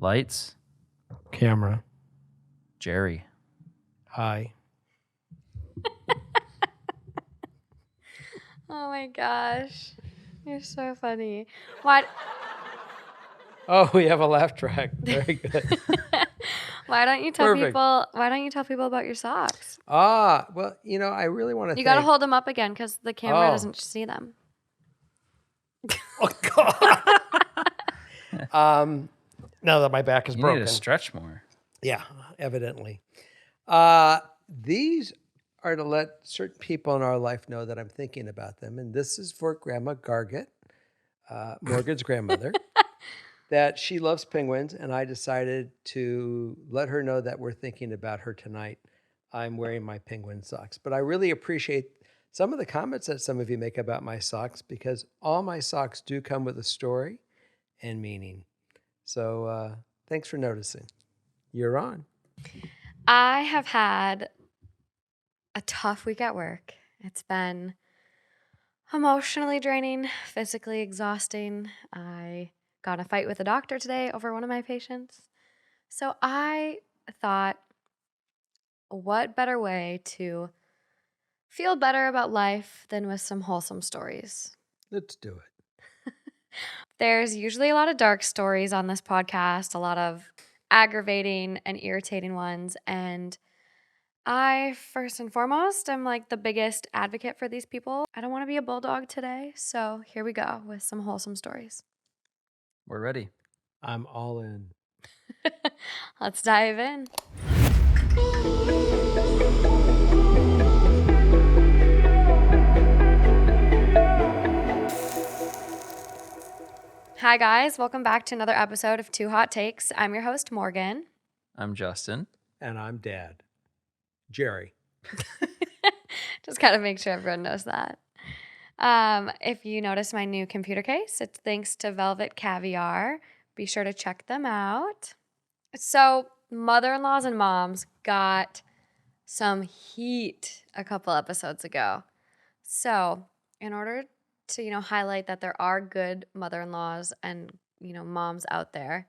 Lights. Camera. Jerry. Hi. Oh my gosh. You're so funny. What? Oh, we have a laugh track. Very good. Why don't you tell Perfect. people about your socks? Well, I really want to You got to hold them up again because the camera doesn't see them. Oh, God. Now that my back is You broken. need to stretch more. Yeah, evidently. These are to let certain people in our life know that I'm thinking about them. And this is for Grandma Gargett, Morgan's grandmother, that she loves penguins. And I decided to let her know that we're thinking about her tonight. I'm wearing my penguin socks. But I really appreciate some of the comments that some of you make about my socks because all my socks do come with a story and meaning. So thanks for noticing. You're on. I have had a tough week at work. It's been emotionally draining, physically exhausting. I got in a fight with a doctor today over one of my patients. So I thought, what better way to feel better about life than with some wholesome stories? Let's do it. There's usually a lot of dark stories on this podcast, a lot of aggravating and irritating ones. And I, first and foremost, am like the biggest advocate for these people. I don't want to be a bulldog today. So here we go with some wholesome stories. We're ready. I'm all in. Let's dive in. Hi, guys. Welcome back to another episode of Two Hot Takes. I'm your host, Morgan. I'm Justin. And I'm Dad. Jerry. Just gotta make sure everyone knows that. If you notice my new computer case, it's thanks to Velvet Caviar. Be sure to check them out. So, mother-in-laws and moms got some heat a couple episodes ago. So, in order to, highlight that there are good mother-in-laws and, moms out there,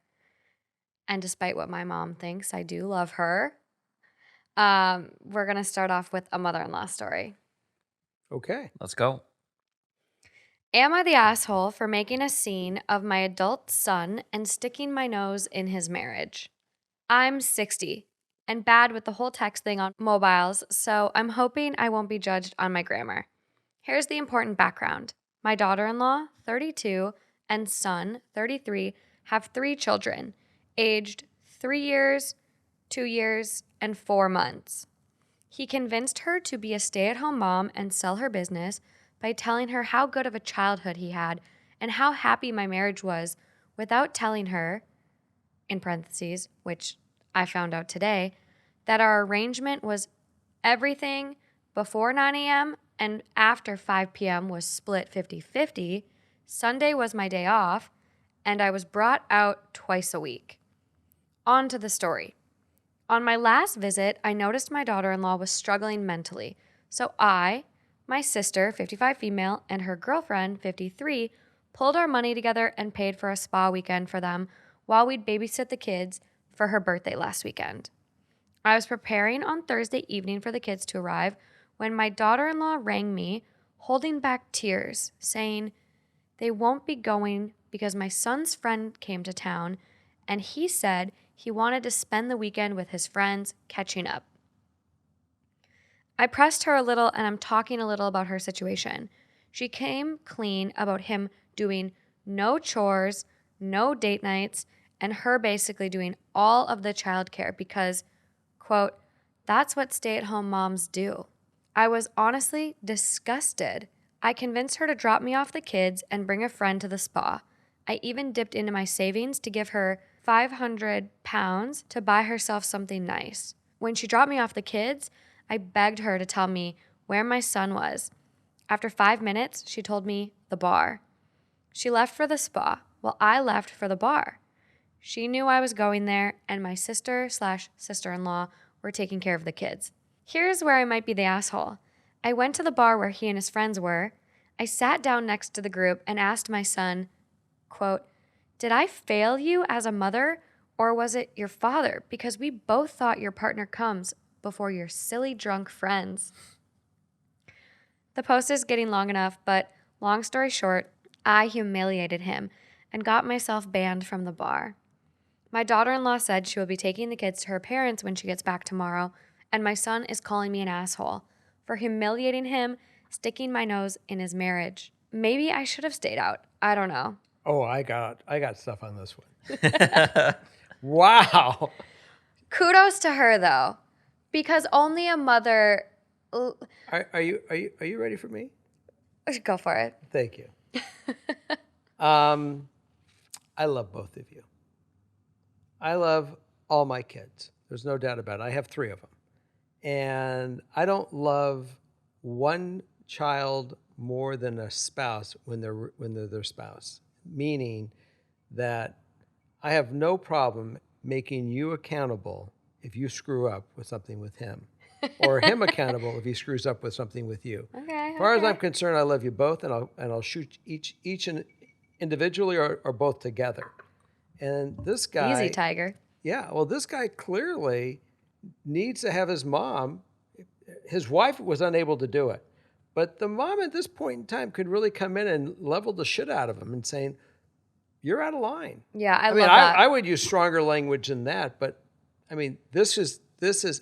and despite what my mom thinks, I do love her. We're going to start off with a mother-in-law story. Okay. Let's go. Am I the asshole for making a scene of my adult son and sticking my nose in his marriage? I'm 60 and bad with the whole text thing on mobiles, so I'm hoping I won't be judged on my grammar. Here's the important background. My daughter-in-law, 32, and son, 33, have 3 children, aged 3 years, 2 years, and 4 months. He convinced her to be a stay-at-home mom and sell her business by telling her how good of a childhood he had and how happy my marriage was without telling her, in parentheses, which I found out today, that our arrangement was everything before 9 a.m. and after 5 p.m. was split 50-50. Sunday was my day off, and I was brought out twice a week. On to the story. On my last visit, I noticed my daughter-in-law was struggling mentally. So I, my sister, 55 female, and her girlfriend, 53, pulled our money together and paid for a spa weekend for them while we'd babysit the kids for her birthday last weekend. I was preparing on Thursday evening for the kids to arrive when my daughter-in-law rang me, holding back tears, saying they won't be going because my son's friend came to town and he said he wanted to spend the weekend with his friends catching up. I pressed her a little and I'm talking a little about her situation. She came clean about him doing no chores, no date nights, and her basically doing all of the childcare because, quote, that's what stay-at-home moms do. I was honestly disgusted. I convinced her to drop me off the kids and bring a friend to the spa. I even dipped into my savings to give her £500 to buy herself something nice. When she dropped me off the kids, I begged her to tell me where my son was. After 5 minutes, she told me the bar. She left for the spa, while I left for the bar. She knew I was going there, and my sister/sister-in-law were taking care of the kids. Here's where I might be the asshole. I went to the bar where he and his friends were. I sat down next to the group and asked my son, quote, did I fail you as a mother, Or was it your father? Because we both thought your partner comes before your silly drunk friends. The post is getting long enough, but long story short, I humiliated him and got myself banned from the bar. My daughter-in-law said she will be taking the kids to her parents when she gets back tomorrow, and my son is calling me an asshole for humiliating him, sticking my nose in his marriage. Maybe I should have stayed out. I don't know. Oh, I got stuff on this one. Wow. Kudos to her though, because only a mother. Are you ready for me? Go for it. Thank you. I love both of you. I love all my kids. There's no doubt about it. I have 3 of them. And I don't love one child more than a spouse when they're their spouse. Meaning that I have no problem making you accountable if you screw up with something with him, or him accountable if he screws up with something with you. Okay. As far as I'm concerned, I love you both, and I'll shoot each individually or both together. And this guy, Easy, Tiger. yeah, well, this guy clearly needs to have his mom. His wife was unable to do it, but the mom at this point in time could really come in and level the shit out of him and saying, "You're out of line." Yeah, I mean, love that. I would use stronger language than that, but I mean, this is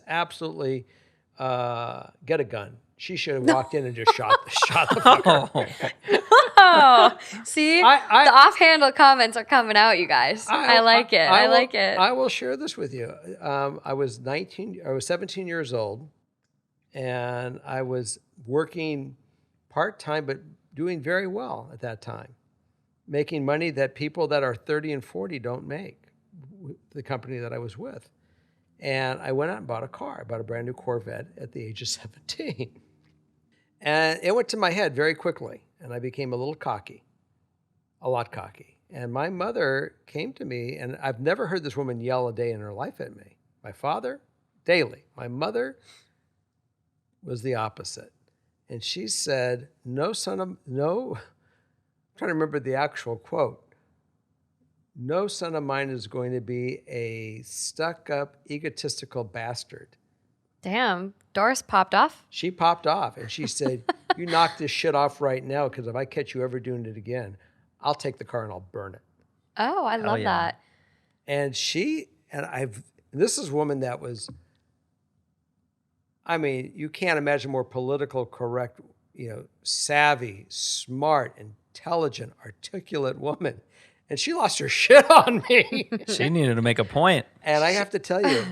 absolutely get a gun. She should have walked in and just shot the fucker. Oh, see, I- the off-handle comments are coming out, you guys. I like it. I like it. I will share this with you. I was 17 years old, and I was working part-time, but doing very well at that time, making money that people that are 30 and 40 don't make, the company that I was with. And I went out and bought a car. I bought a brand new Corvette at the age of 17. And it went to my head very quickly, and I became a little cocky, a lot cocky. And my mother came to me, and I've never heard this woman yell a day in her life at me. My father, daily. My mother was the opposite. And she said, I'm trying to remember the actual quote. No son of mine is going to be a stuck-up, egotistical bastard. Damn, Doris popped off. She popped off, and she said, you knock this shit off right now, because if I catch you ever doing it again, I'll take the car and I'll burn it. Oh, I love that. And this is a woman that was, I mean, you can't imagine more political correct, savvy, smart, intelligent, articulate woman. And she lost her shit on me. She needed to make a point. And I have to tell you,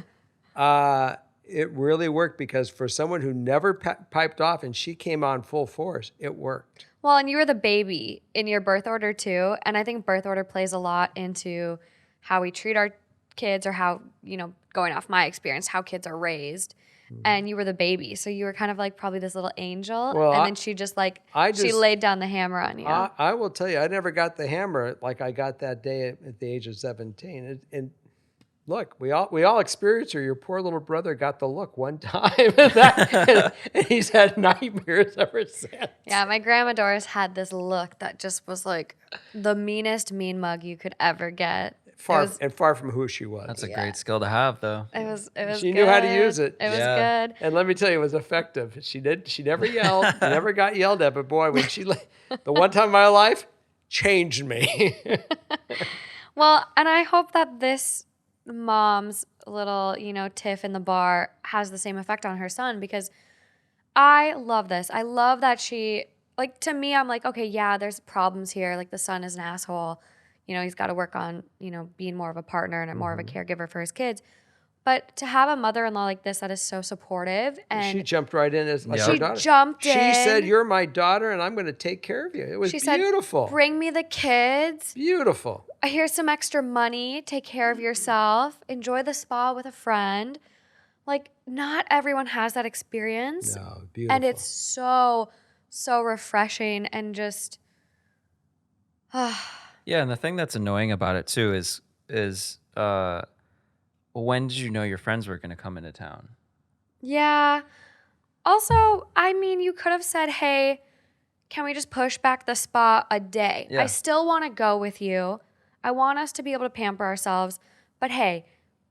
it really worked, because for someone who never piped off and she came on full force, it worked. Well, and you were the baby in your birth order too. And I think birth order plays a lot into how we treat our kids, or how, going off my experience, how kids are raised. And you were the baby. So you were kind of like probably this little angel. Well, and then she just she laid down the hammer on you. I will tell you, I never got the hammer like I got that day at the age of 17. And look, we all experience it. Your poor little brother got the look one time, and he's had nightmares ever since. Yeah, my grandma Doris had this look that just was like the meanest mean mug you could ever get. Far from who she was. That's a great skill to have, though. It was She knew how to use it. It was Yeah. good. And let me tell you, it was effective. She never yelled, never got yelled at, but boy, when the one time in my life, changed me. Well, and I hope that this mom's little, tiff in the bar has the same effect on her son, because I love this. I love that she, to me, I'm like, okay, yeah, there's problems here. Like, the son is an asshole. He's got to work on, being more of a partner and more of a caregiver for his kids. But to have a mother-in-law like this that is so supportive, and she jumped right in as like Yeah. her she daughter. jumped in. She said, "You're my daughter, and I'm going to take care of you." It was She said, beautiful. bring me the kids. Beautiful. Here's some extra money. Take care of yourself. Enjoy the spa with a friend. Not everyone has that experience. No, beautiful. And it's so, so refreshing, and just... Yeah, and the thing that's annoying about it too is when did you know your friends were going to come into town? Yeah. Also, I mean, you could have said, hey, can we just push back the spa a day? Yeah. I still want to go with you. I want us to be able to pamper ourselves, But hey,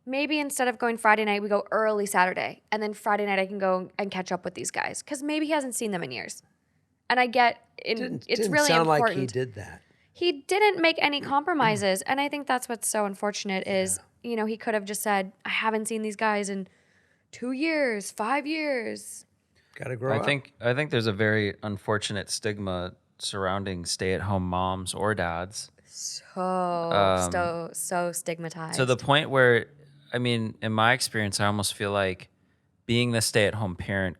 maybe instead of going Friday night, we go early Saturday. And then Friday night, I can go and catch up with these guys. Because maybe he hasn't seen them in years. And I get it's Didn't really sound important. like he did that. He didn't make any compromises. And I think that's what's so unfortunate is, you know, he could have just said, I haven't seen these guys in 2 years, 5 years. Got to grow up. I think there's a very unfortunate stigma surrounding stay-at-home moms or dads So stigmatized. to the point where, I mean, in my experience, I almost feel like being the stay-at-home parent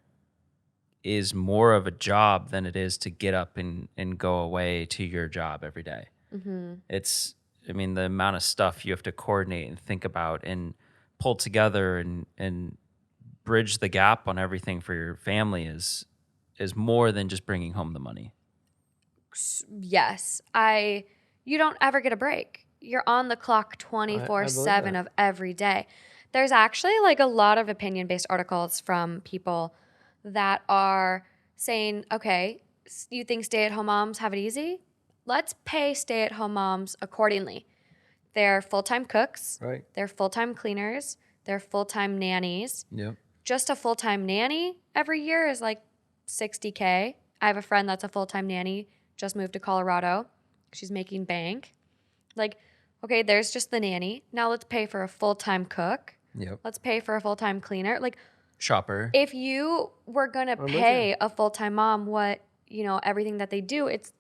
is more of a job than it is to get up and go away to your job every day. It's, I mean, the amount of stuff you have to coordinate and think about and pull together and bridge the gap on everything for your family is more than just bringing home the money. Yes. You don't ever get a break. You're on the clock 24/7 of every day. There's actually like a lot of opinion-based articles from people that are saying, okay, you think stay-at-home moms have it easy? Let's pay stay-at-home moms accordingly. They're full-time cooks. Right. They're full-time cleaners. They're full-time nannies. Yep. Just a full-time nanny every year is like $60K. I have a friend that's a full-time nanny, just moved to Colorado. She's making bank. Like, okay, there's just the nanny. Now let's pay for a full-time cook. Yep. Let's pay for a full-time cleaner. Like, Shopper. if you were going to pay a full-time mom what, you know, everything that they do, it's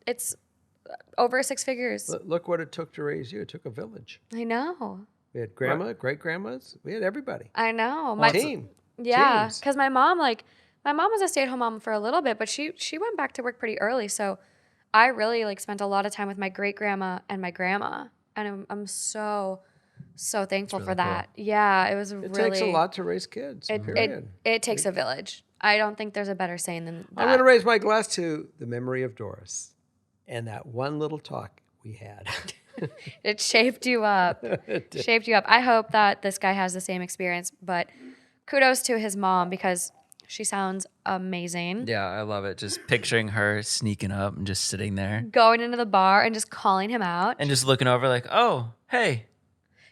over 6 figures. Look what it took to raise you. It took a village. I know. We had grandma, great-grandmas. We had everybody. I know. Team. Yeah, Teams. because my mom was a stay-at-home mom for a little bit, but she went back to work pretty early. So I really like spent a lot of time with my great-grandma and my grandma, and I'm so thankful for that. Yeah, it was It really takes a lot to raise kids, period. It takes a village. I don't think there's a better saying than that. I'm going to raise my glass to the memory of Doris and that one little talk we had. It shaped you up. Shaped you up. I hope that this guy has the same experience, but kudos to his mom because she sounds amazing. Yeah, I love it. Just picturing her sneaking up and just sitting there Going into the bar and just calling him out. and just looking over like, oh, hey.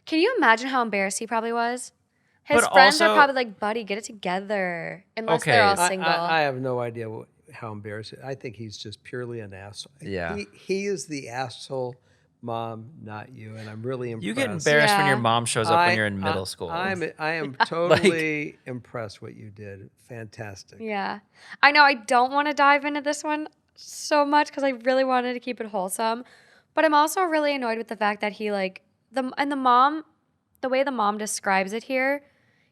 Can you imagine how embarrassed he probably was? His But friends are also- probably like, buddy, get it together. Unless they're all Okay. single. I have no idea how embarrassing. I think he's just purely an asshole. Yeah. He is the asshole mom, not you. And I'm really impressed. You get embarrassed when your Yeah. mom shows up when you're in middle school. I am totally impressed what you did. Fantastic. Yeah. I know I don't want to dive into this one so much because I really wanted to keep it wholesome. But I'm also really annoyed with the fact that he like the way the mom describes it here,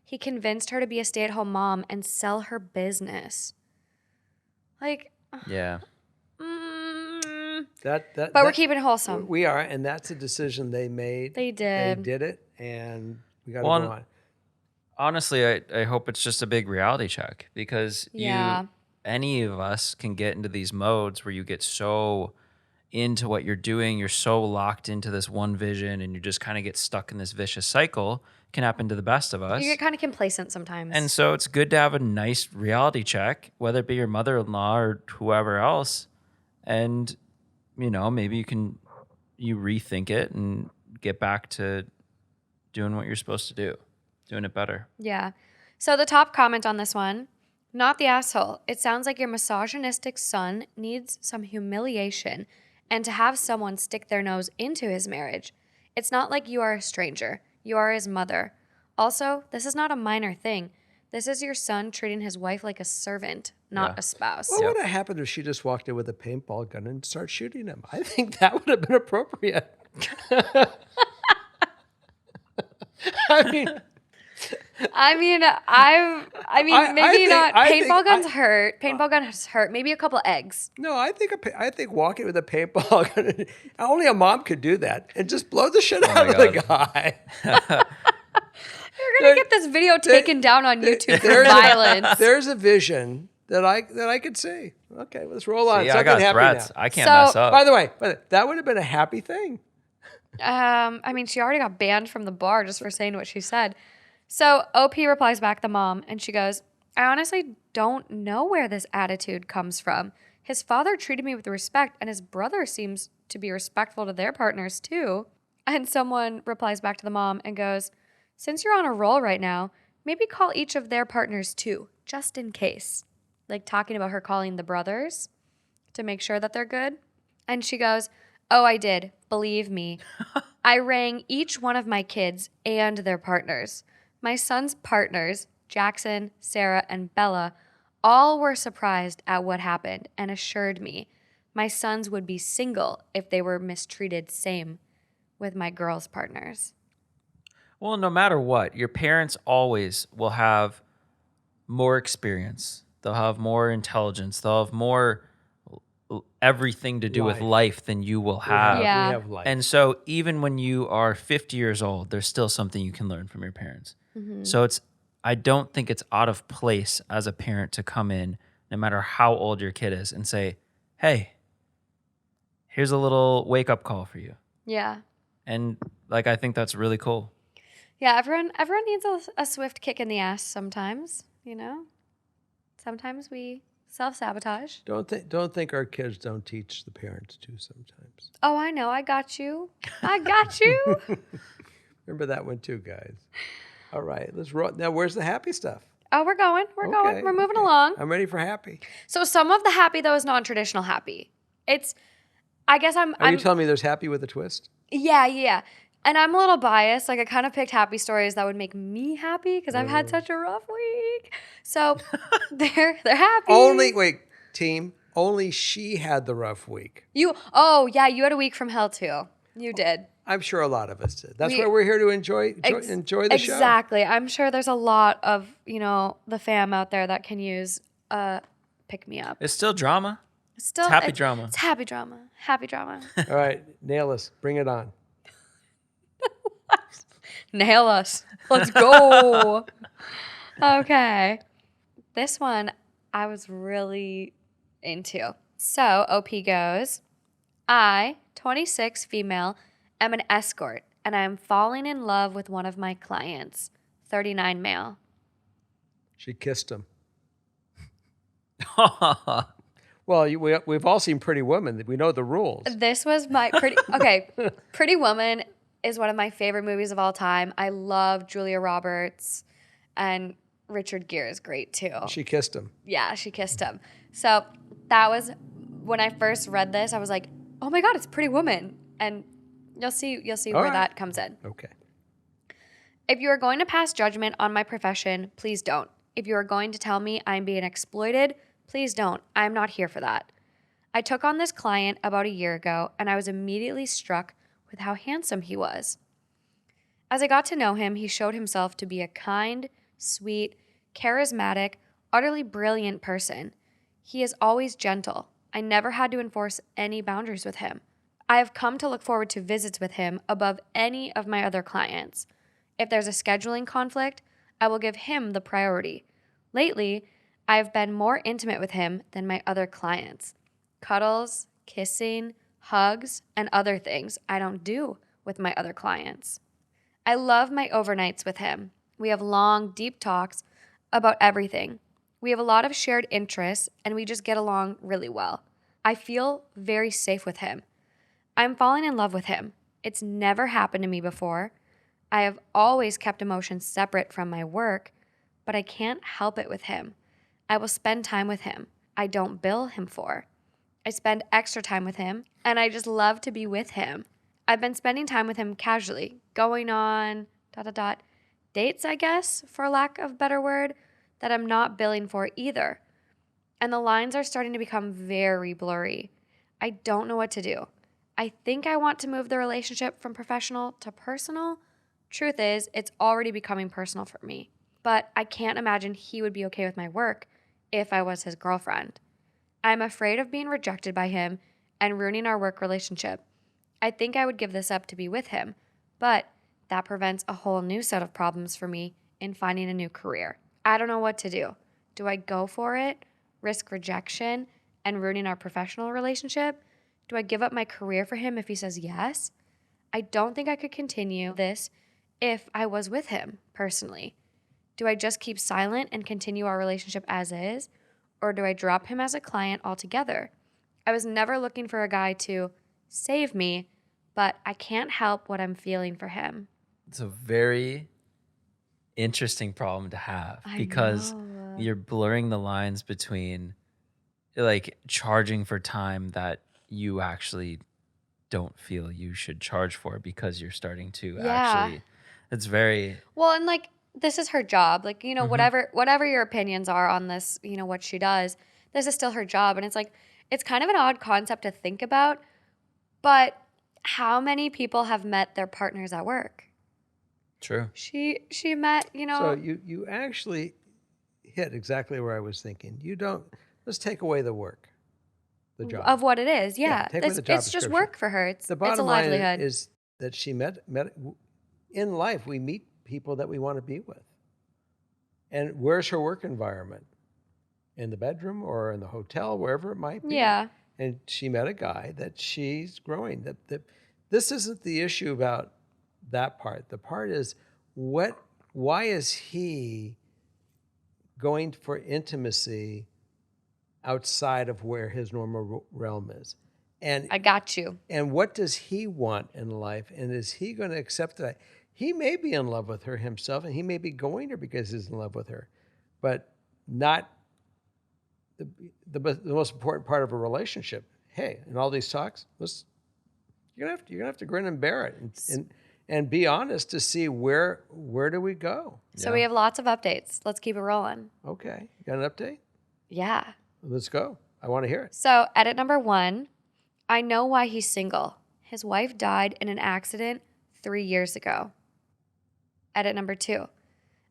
he convinced her to be a stay-at-home mom and sell her business. Like, yeah. But we're keeping it wholesome. We are, and that's a decision they made. They did. They did it, and we got to Well, go on. Honestly, I hope it's just a big reality check because Yeah. any of us can get into these modes where you get so into what you're doing, you're so locked into this one vision, and you just kind of get stuck in this vicious cycle. Can happen to the best of us. You get kind of complacent sometimes. And so it's good to have a nice reality check, whether it be your mother-in-law or whoever else. And, you know, maybe you rethink it and get back to doing what you're supposed to do, doing it better. Yeah. So the top comment on this one, not the asshole. It sounds like your misogynistic son needs some humiliation and to have someone stick their nose into his marriage. It's not like you are a stranger. You are his mother. Also, this is not a minor thing. This is your son treating his wife like a servant, not Yeah. a spouse. What would have happened if she just walked in with a paintball gun and started shooting him? I think that would have been appropriate. I mean, maybe not. I Paintball think- guns hurt. Paintball guns hurt. Maybe a couple eggs. no, I think walking with a paintball gun, only a mom could do that and just blow the shit out my of the guy. You're gonna get this video taken down on YouTube for violence. There's a vision that I could see. Okay, let's roll on. Yeah, I Something got happy threats. now. I can't So- mess up. By the way, that would have been a happy thing. She already got banned from the bar just for saying what she said. So OP replies back, the mom, and she goes, I honestly don't know where this attitude comes from. His father treated me with respect, and his brother seems to be respectful to their partners too. And someone replies back to the mom and goes, since you're on a roll right now, maybe call each of their partners too, just in case. Like talking about her calling the brothers to make sure that they're good. And she goes, oh, I did. Believe me. I rang each one of my kids and their partners. My son's partners, Jackson, Sarah, and Bella, all were surprised at what happened and assured me my sons would be single if they were mistreated same with my girls' partners. Well, no matter what, your parents always will have more experience. They'll have more intelligence. They'll have more everything to do with Life. life than you will We have. Yeah. we have life. And so even when you are 50 years old, there's still something you can learn from your parents. So I don't think it's out of place as a parent to come in, no matter how old your kid is, and say, hey, here's a little wake up call for you. Yeah. And like, I think that's really cool. Yeah, everyone needs a swift kick in the ass sometimes, you know? Sometimes we self-sabotage. Don't think our kids don't teach the parents too sometimes. Oh, I know. I got you. I got you. Remember that one too, guys. All right, let's roll. Now, where's the happy stuff? Oh, we're going. We're going. Okay, We're moving okay. along. I'm ready for happy. So some of the happy though is non-traditional happy. It's, I guess Are you telling me there's happy with a twist? yeah. And I'm a little biased. Like I kind of picked happy stories that would make me happy because I've had such a rough week. So they're happy. Team. Only she had the rough week. You had a week from hell too. You did. I'm sure a lot of us did. That's why we're here to enjoy the show. Exactly. I'm sure there's a lot of, the fam out there that can use pick me up. It's still drama. It's happy drama. It's happy drama. Happy drama. All right, nail us. Bring it on. Nail us. Let's go. Okay. This one I was really into. So OP goes, I, 26 female, am an escort and I am falling in love with one of my clients, 39 male. She kissed him. Well, we've all seen Pretty Woman. We know the rules. This was my Pretty Woman is one of my favorite movies of all time. I love Julia Roberts, and Richard Gere is great too. She kissed him. Yeah, she kissed him. So that was when I first read this. I was like, "Oh my God, it's Pretty Woman!" And you'll see where that comes in. Okay. If you are going to pass judgment on my profession, please don't. If you are going to tell me I'm being exploited, please don't. I'm not here for that. I took on this client about a year ago, and I was immediately struck with how handsome he was. As I got to know him, he showed himself to be a kind, sweet, charismatic, utterly brilliant person. He is always gentle. I never had to enforce any boundaries with him. I have come to look forward to visits with him above any of my other clients. If there's a scheduling conflict, I will give him the priority. Lately, I have been more intimate with him than my other clients. Cuddles, kissing, hugs, and other things I don't do with my other clients. I love my overnights with him. We have long, deep talks about everything. We have a lot of shared interests, and we just get along really well. I feel very safe with him. I'm falling in love with him. It's never happened to me before. I have always kept emotions separate from my work, but I can't help it with him. I will spend time with him. I don't bill him for. I spend extra time with him, and I just love to be with him. I've been spending time with him casually, going on ... dates, I guess, for lack of a better word, that I'm not billing for either. And the lines are starting to become very blurry. I don't know what to do. I think I want to move the relationship from professional to personal. Truth is, it's already becoming personal for me. But I can't imagine he would be okay with my work if I was his girlfriend. I'm afraid of being rejected by him and ruining our work relationship. I think I would give this up to be with him, but that prevents a whole new set of problems for me in finding a new career. I don't know what to do. Do I go for it, risk rejection, and ruining our professional relationship? Do I give up my career for him if he says yes? I don't think I could continue this if I was with him, personally. Do I just keep silent and continue our relationship as is? Or do I drop him as a client altogether? I was never looking for a guy to save me, but I can't help what I'm feeling for him. It's a very interesting problem to have I because know. you're blurring the lines between like charging for time that you actually don't feel you should charge for because you're starting to Yeah. actually, it's very, Well, and like this is her job. Like, you know, Mhm. whatever your opinions are on this, you know, what she does, this is still her job. And it's like it's kind of an odd concept to think about, but how many people have met their partners at work? true. She met, you So know, you actually hit exactly where I was thinking. You don't, let's take away the work, the job. of what it is. Yeah, Yeah. take away the job It's just description. work for her. The It's a bottom line livelihood. is that she met in life, we meet people that we want to be with. And where's her work environment? In the bedroom or in the hotel, wherever it might be. Yeah. And she met a guy that she's growing. That this isn't the issue about that part. The part is why is he going for intimacy outside of where his normal realm is? And I got you. and what does he want in life? And is he going to accept that? He may be in love with her himself, and he may be going there because he's in love with her, but not the most important part of a relationship. Hey, in all these talks, you're gonna have to grin and bear it, and be honest to see where do we go. So we have lots of updates. Let's keep it rolling. Okay, you got an update? Yeah. Let's go. I want to hear it. So, edit number 1, I know why he's single. His wife died in an accident 3 years ago. Edit number 2,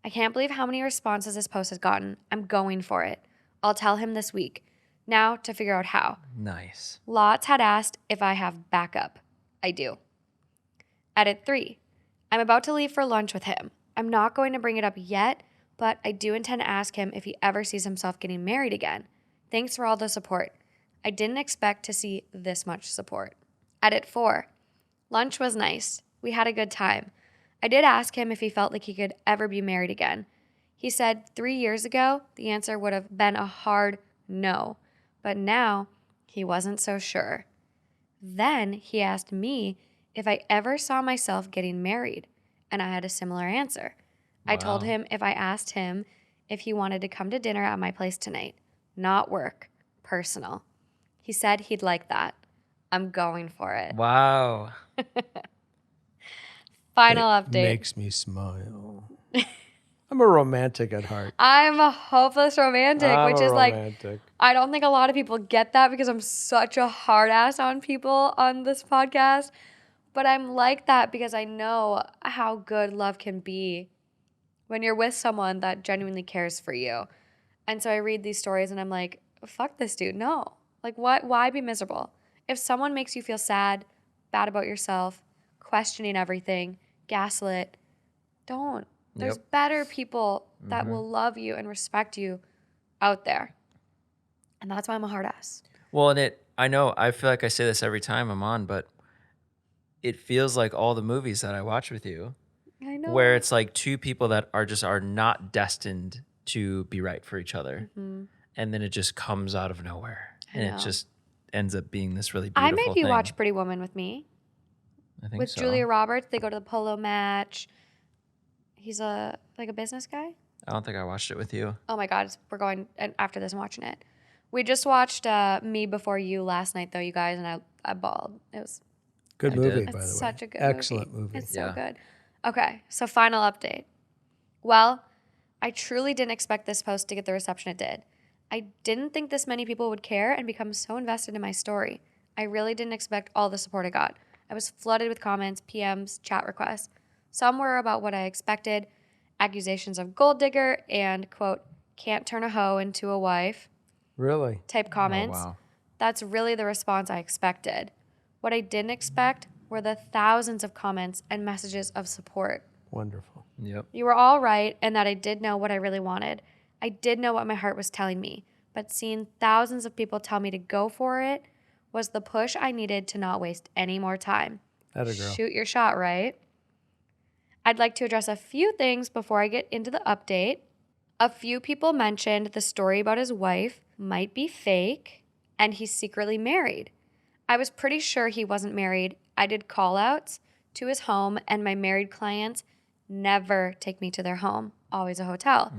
I can't believe how many responses this post has gotten. I'm going for it. I'll tell him this week. Now to figure out how. Nice. Lots had asked if I have backup. I do. Edit 3, I'm about to leave for lunch with him. I'm not going to bring it up yet, but I do intend to ask him if he ever sees himself getting married again. Thanks for all the support. I didn't expect to see this much support. Edit 4, lunch was nice. We had a good time. I did ask him if he felt like he could ever be married again. He said 3 years ago, the answer would have been a hard no, but now he wasn't so sure. Then he asked me if I ever saw myself getting married, and I had a similar answer. I told Wow. him if I asked him if he wanted to come to dinner at my place tonight, not work, personal. He said he'd like that. I'm going for it. Wow. Final It update. makes me smile. I'm a romantic at heart. I'm a hopeless romantic, I'm which a is like, romantic. I don't think a lot of people get that because I'm such a hard ass on people on this podcast. But I'm like that because I know how good love can be when you're with someone that genuinely cares for you. And so I read these stories and I'm like, fuck this dude. No. Like, why be miserable? If someone makes you feel sad, bad about yourself, questioning everything, gaslit, don't. There's Yep. better people that will love you and respect you out there. And that's why I'm a hard ass. Well, and I know, I feel like I say this every time I'm on, but it feels like all the movies that I watch with you, I know. where it's like two people that are not destined to be right for each other. Mm-hmm. And then it just comes out of nowhere. I And know. it just ends up being this really I beautiful made you thing. watch Pretty Woman with me. I think With so. Julia Roberts, they go to the polo match. He's a business guy. I don't think I watched it with you. Oh my God, we're going after this and watching it. We just watched Me Before You last night, though, you guys, and I bawled. It was Good I movie, did. by the way. It's such a good Excellent movie. It's so Yeah. good. Okay, so final update. Well, I truly didn't expect this post to get the reception it did. I didn't think this many people would care and become so invested in my story. I really didn't expect all the support I got. I was flooded with comments, PMs, chat requests. Some were about what I expected, accusations of gold digger and, quote, can't turn a hoe into a wife Really? type comments. Oh, wow. That's really the response I expected. What I didn't expect were the thousands of comments and messages of support. Wonderful. Yep. You were all right in that I did know what I really wanted. I did know what my heart was telling me, but seeing thousands of people tell me to go for it was the push I needed to not waste any more time. Atta girl. Shoot your shot, right? I'd like to address a few things before I get into the update. A few people mentioned the story about his wife might be fake and he's secretly married. I was pretty sure he wasn't married I did call outs to his home, and my married clients never take me to their home, always a hotel.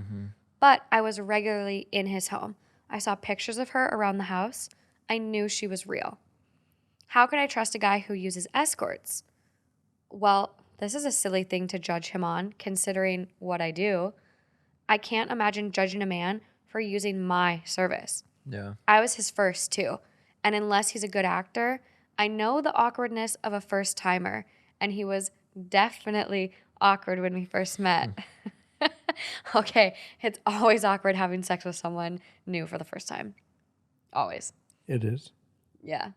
But I was regularly in his home. I saw pictures of her around the house. I knew she was real. How could I trust a guy who uses escorts? Well, this is a silly thing to judge him on, considering what I do. I can't imagine judging a man for using my service. Yeah. I was his first too. And unless he's a good actor, I know the awkwardness of a first timer. And he was definitely awkward when we first met. Okay, it's always awkward having sex with someone new for the first time. Always. It is. Yeah.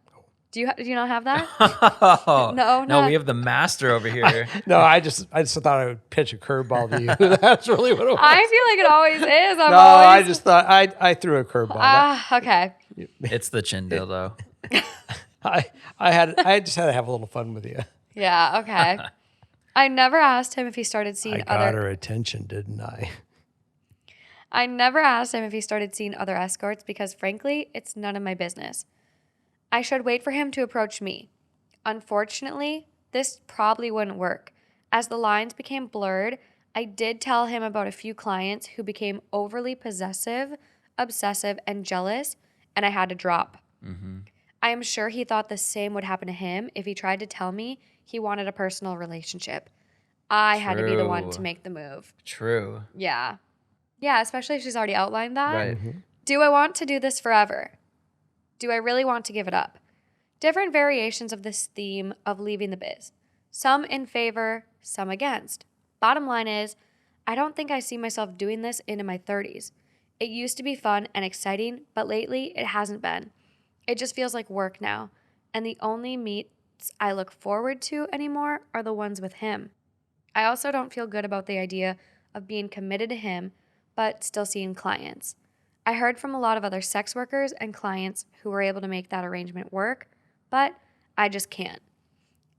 Do you not have that? Oh, No, no, not- we have the master over here. No, I just thought I would pitch a curveball to you. That's really what it was. I feel like it always is. No, I just thought I threw a curveball. Okay. It's the chin dildo. I just had to have a little fun with you. Yeah, okay. I never asked him if he started seeing I got other her attention, didn't I? I never asked him if he started seeing other escorts because frankly, it's none of my business. I should wait for him to approach me. Unfortunately, this probably wouldn't work. As the lines became blurred, I did tell him about a few clients who became overly possessive, obsessive, and jealous, and I had to drop. I am sure he thought the same would happen to him if he tried to tell me he wanted a personal relationship. I had to be the one True. to make the move. True. Yeah. Yeah, especially if she's already outlined that. Right. Do I want to do this forever? Do I really want to give it up? Different variations of this theme of leaving the biz. Some in favor, some against. Bottom line is, I don't think I see myself doing this into my 30s. It used to be fun and exciting, but lately it hasn't been. It just feels like work now. And the only meets I look forward to anymore are the ones with him. I also don't feel good about the idea of being committed to him, but still seeing clients. I heard from a lot of other sex workers and clients who were able to make that arrangement work, but I just can't.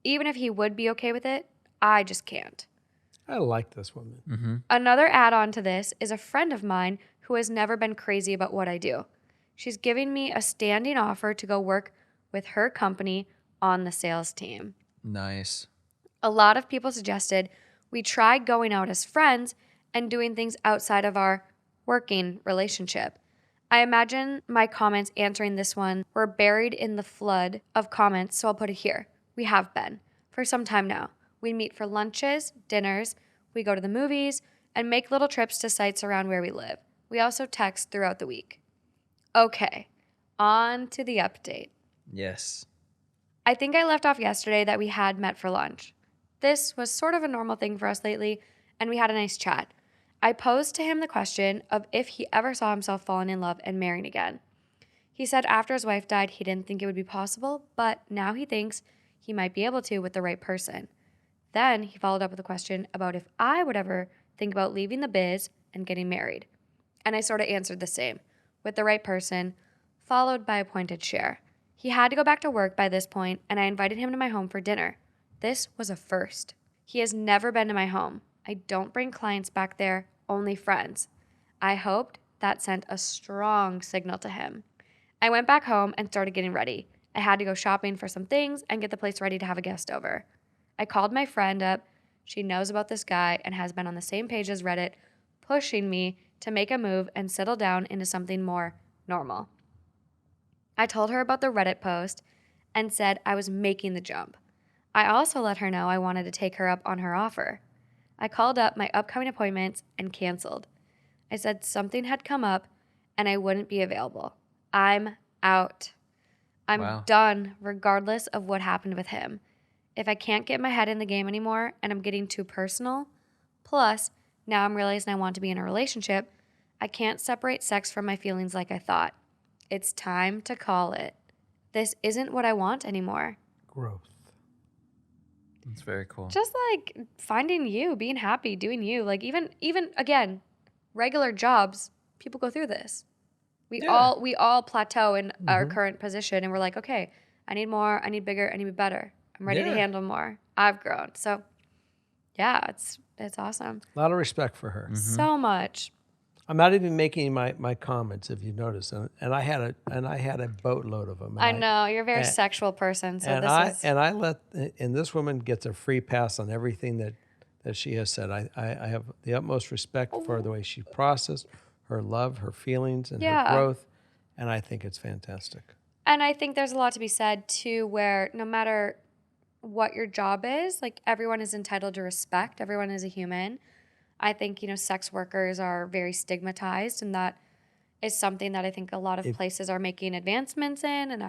Even if he would be okay with it, I just can't. I like this woman. Another add-on to this is a friend of mine who has never been crazy about what I do. She's giving me a standing offer to go work with her company on the sales team. Nice. A lot of people suggested we try going out as friends and doing things outside of our working relationship. I imagine my comments answering this one were buried in the flood of comments, so I'll put it here. We have been for some time now. We meet for lunches, dinners, we go to the movies, and make little trips to sites around where we live. We also text throughout the week. Okay, on to the update. Yes. I think I left off yesterday that we had met for lunch. This was sort of a normal thing for us lately, and we had a nice chat. I posed to him the question of if he ever saw himself falling in love and marrying again. He said after his wife died, he didn't think it would be possible, but now he thinks he might be able to with the right person. Then he followed up with a question about if I would ever think about leaving the biz and getting married. And I sort of answered the same, with the right person, followed by a pointed share. He had to go back to work by this point, and I invited him to my home for dinner. This was a first. He has never been to my home. I don't bring clients back there, only friends. I hoped that sent a strong signal to him. I went back home and started getting ready. I had to go shopping for some things and get the place ready to have a guest over. I called my friend up. She knows about this guy and has been on the same page as Reddit, pushing me to make a move and settle down into something more normal. I told her about the Reddit post and said I was making the jump. I also let her know I wanted to take her up on her offer. I called up my upcoming appointments and canceled. I said something had come up and I wouldn't be available. I'm out. I'm Wow. done regardless of what happened with him. If I can't get my head in the game anymore and I'm getting too personal, plus now I'm realizing I want to be in a relationship, I can't separate sex from my feelings like I thought. It's time to call it. This isn't what I want anymore. Growth. That's very cool. Just like finding you, being happy, doing you. Like even again, regular jobs, people go through this. We all plateau in our current position and we're like, okay, I need more, I need bigger, I need better. I'm ready to handle more. I've grown. So yeah, it's awesome. A lot of respect for her. So much. I'm not even making my comments, if you notice, and I had a boatload of them. I know you're a very and, sexual person, so and this I is and I let and this woman gets a free pass on everything that she has said. I have the utmost respect for the way she processed her love, her feelings, and her yeah. growth, and I think it's fantastic. And I think there's a lot to be said too, where no matter what your job is, like everyone is entitled to respect. Everyone is a human. I think, sex workers are very stigmatized, and that is something that I think a lot of If places are making advancements in. And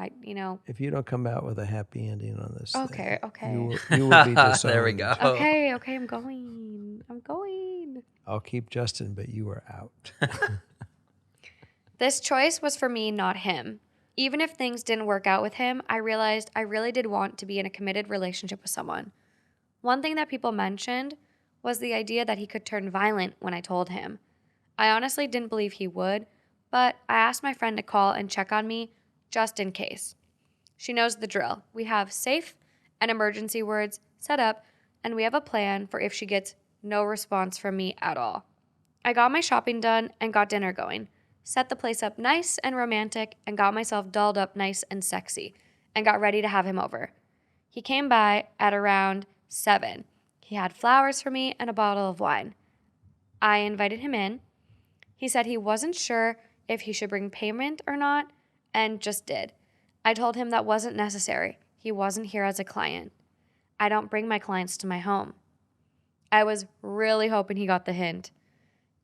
if you don't come out with a happy ending on this okay, thing, okay. you will be disowned. There we go. Okay, I'm going. I'm going. I'll keep Justin, but you are out. This choice was for me, not him. Even if things didn't work out with him, I realized I really did want to be in a committed relationship with someone. One thing that people mentioned was the idea that he could turn violent when I told him. I honestly didn't believe he would, but I asked my friend to call and check on me just in case. She knows the drill. We have safe and emergency words set up, and we have a plan for if she gets no response from me at all. I got my shopping done and got dinner going, set the place up nice and romantic, and got myself dolled up nice and sexy, and got ready to have him over. He came by at around 7. He had flowers for me and a bottle of wine. I invited him in. He said he wasn't sure if he should bring payment or not, and just did. I told him that wasn't necessary. He wasn't here as a client. I don't bring my clients to my home. I was really hoping he got the hint.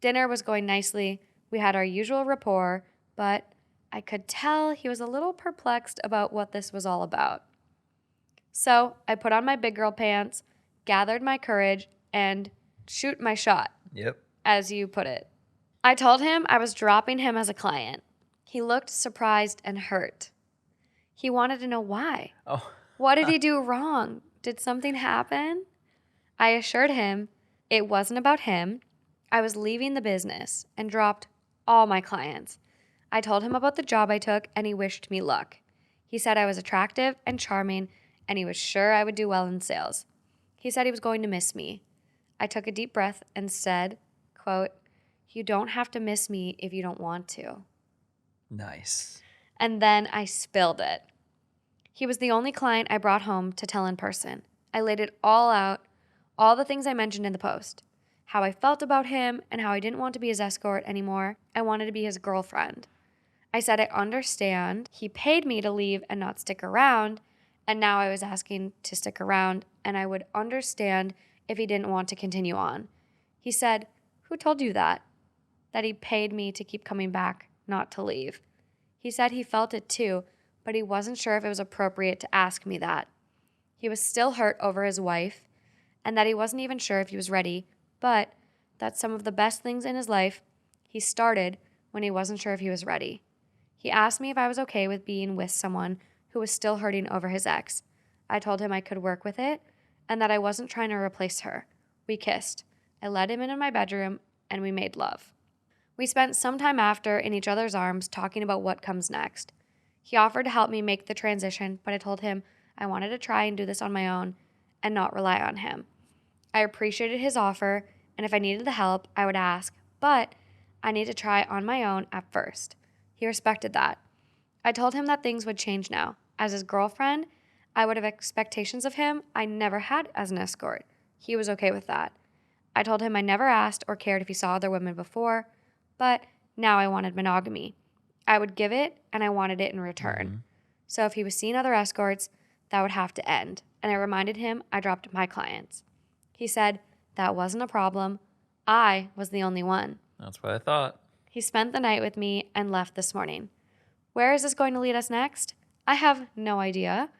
Dinner was going nicely. We had our usual rapport, but I could tell he was a little perplexed about what this was all about. So I put on my big girl pants, gathered my courage, and shoot my shot, Yep. as you put it. I told him I was dropping him as a client. He looked surprised and hurt. He wanted to know why. Oh. What did he do wrong? Did something happen? I assured him it wasn't about him. I was leaving the business and dropped all my clients. I told him about the job I took, and he wished me luck. He said I was attractive and charming, and he was sure I would do well in sales. He said he was going to miss me. I took a deep breath and said, quote, "You don't have to miss me if you don't want to." Nice. And then I spilled it. He was the only client I brought home to tell in person. I laid it all out, all the things I mentioned in the post. How I felt about him and how I didn't want to be his escort anymore. I wanted to be his girlfriend. I said I understand. He paid me to leave and not stick around, and now I was asking to stick around, and I would understand if he didn't want to continue on. He said, "Who told you that?" That he paid me to keep coming back, not to leave. He said he felt it too, but he wasn't sure if it was appropriate to ask me that. He was still hurt over his wife, and that he wasn't even sure if he was ready, but that some of the best things in his life he started when he wasn't sure if he was ready. He asked me if I was okay with being with someone who was still hurting over his ex. I told him I could work with it and that I wasn't trying to replace her. We kissed. I led him into my bedroom and we made love. We spent some time after in each other's arms talking about what comes next. He offered to help me make the transition, but I told him I wanted to try and do this on my own and not rely on him. I appreciated his offer, and if I needed the help, I would ask, but I need to try on my own at first. He respected that. I told him that things would change now. As his girlfriend, I would have expectations of him I never had as an escort. He was okay with that. I told him I never asked or cared if he saw other women before, but now I wanted monogamy. I would give it, and I wanted it in return. Mm-hmm. So if he was seeing other escorts, that would have to end, and I reminded him I dropped my clients. He said that wasn't a problem. I was the only one. That's what I thought. He spent the night with me and left this morning. Where is this going to lead us next? I have no idea.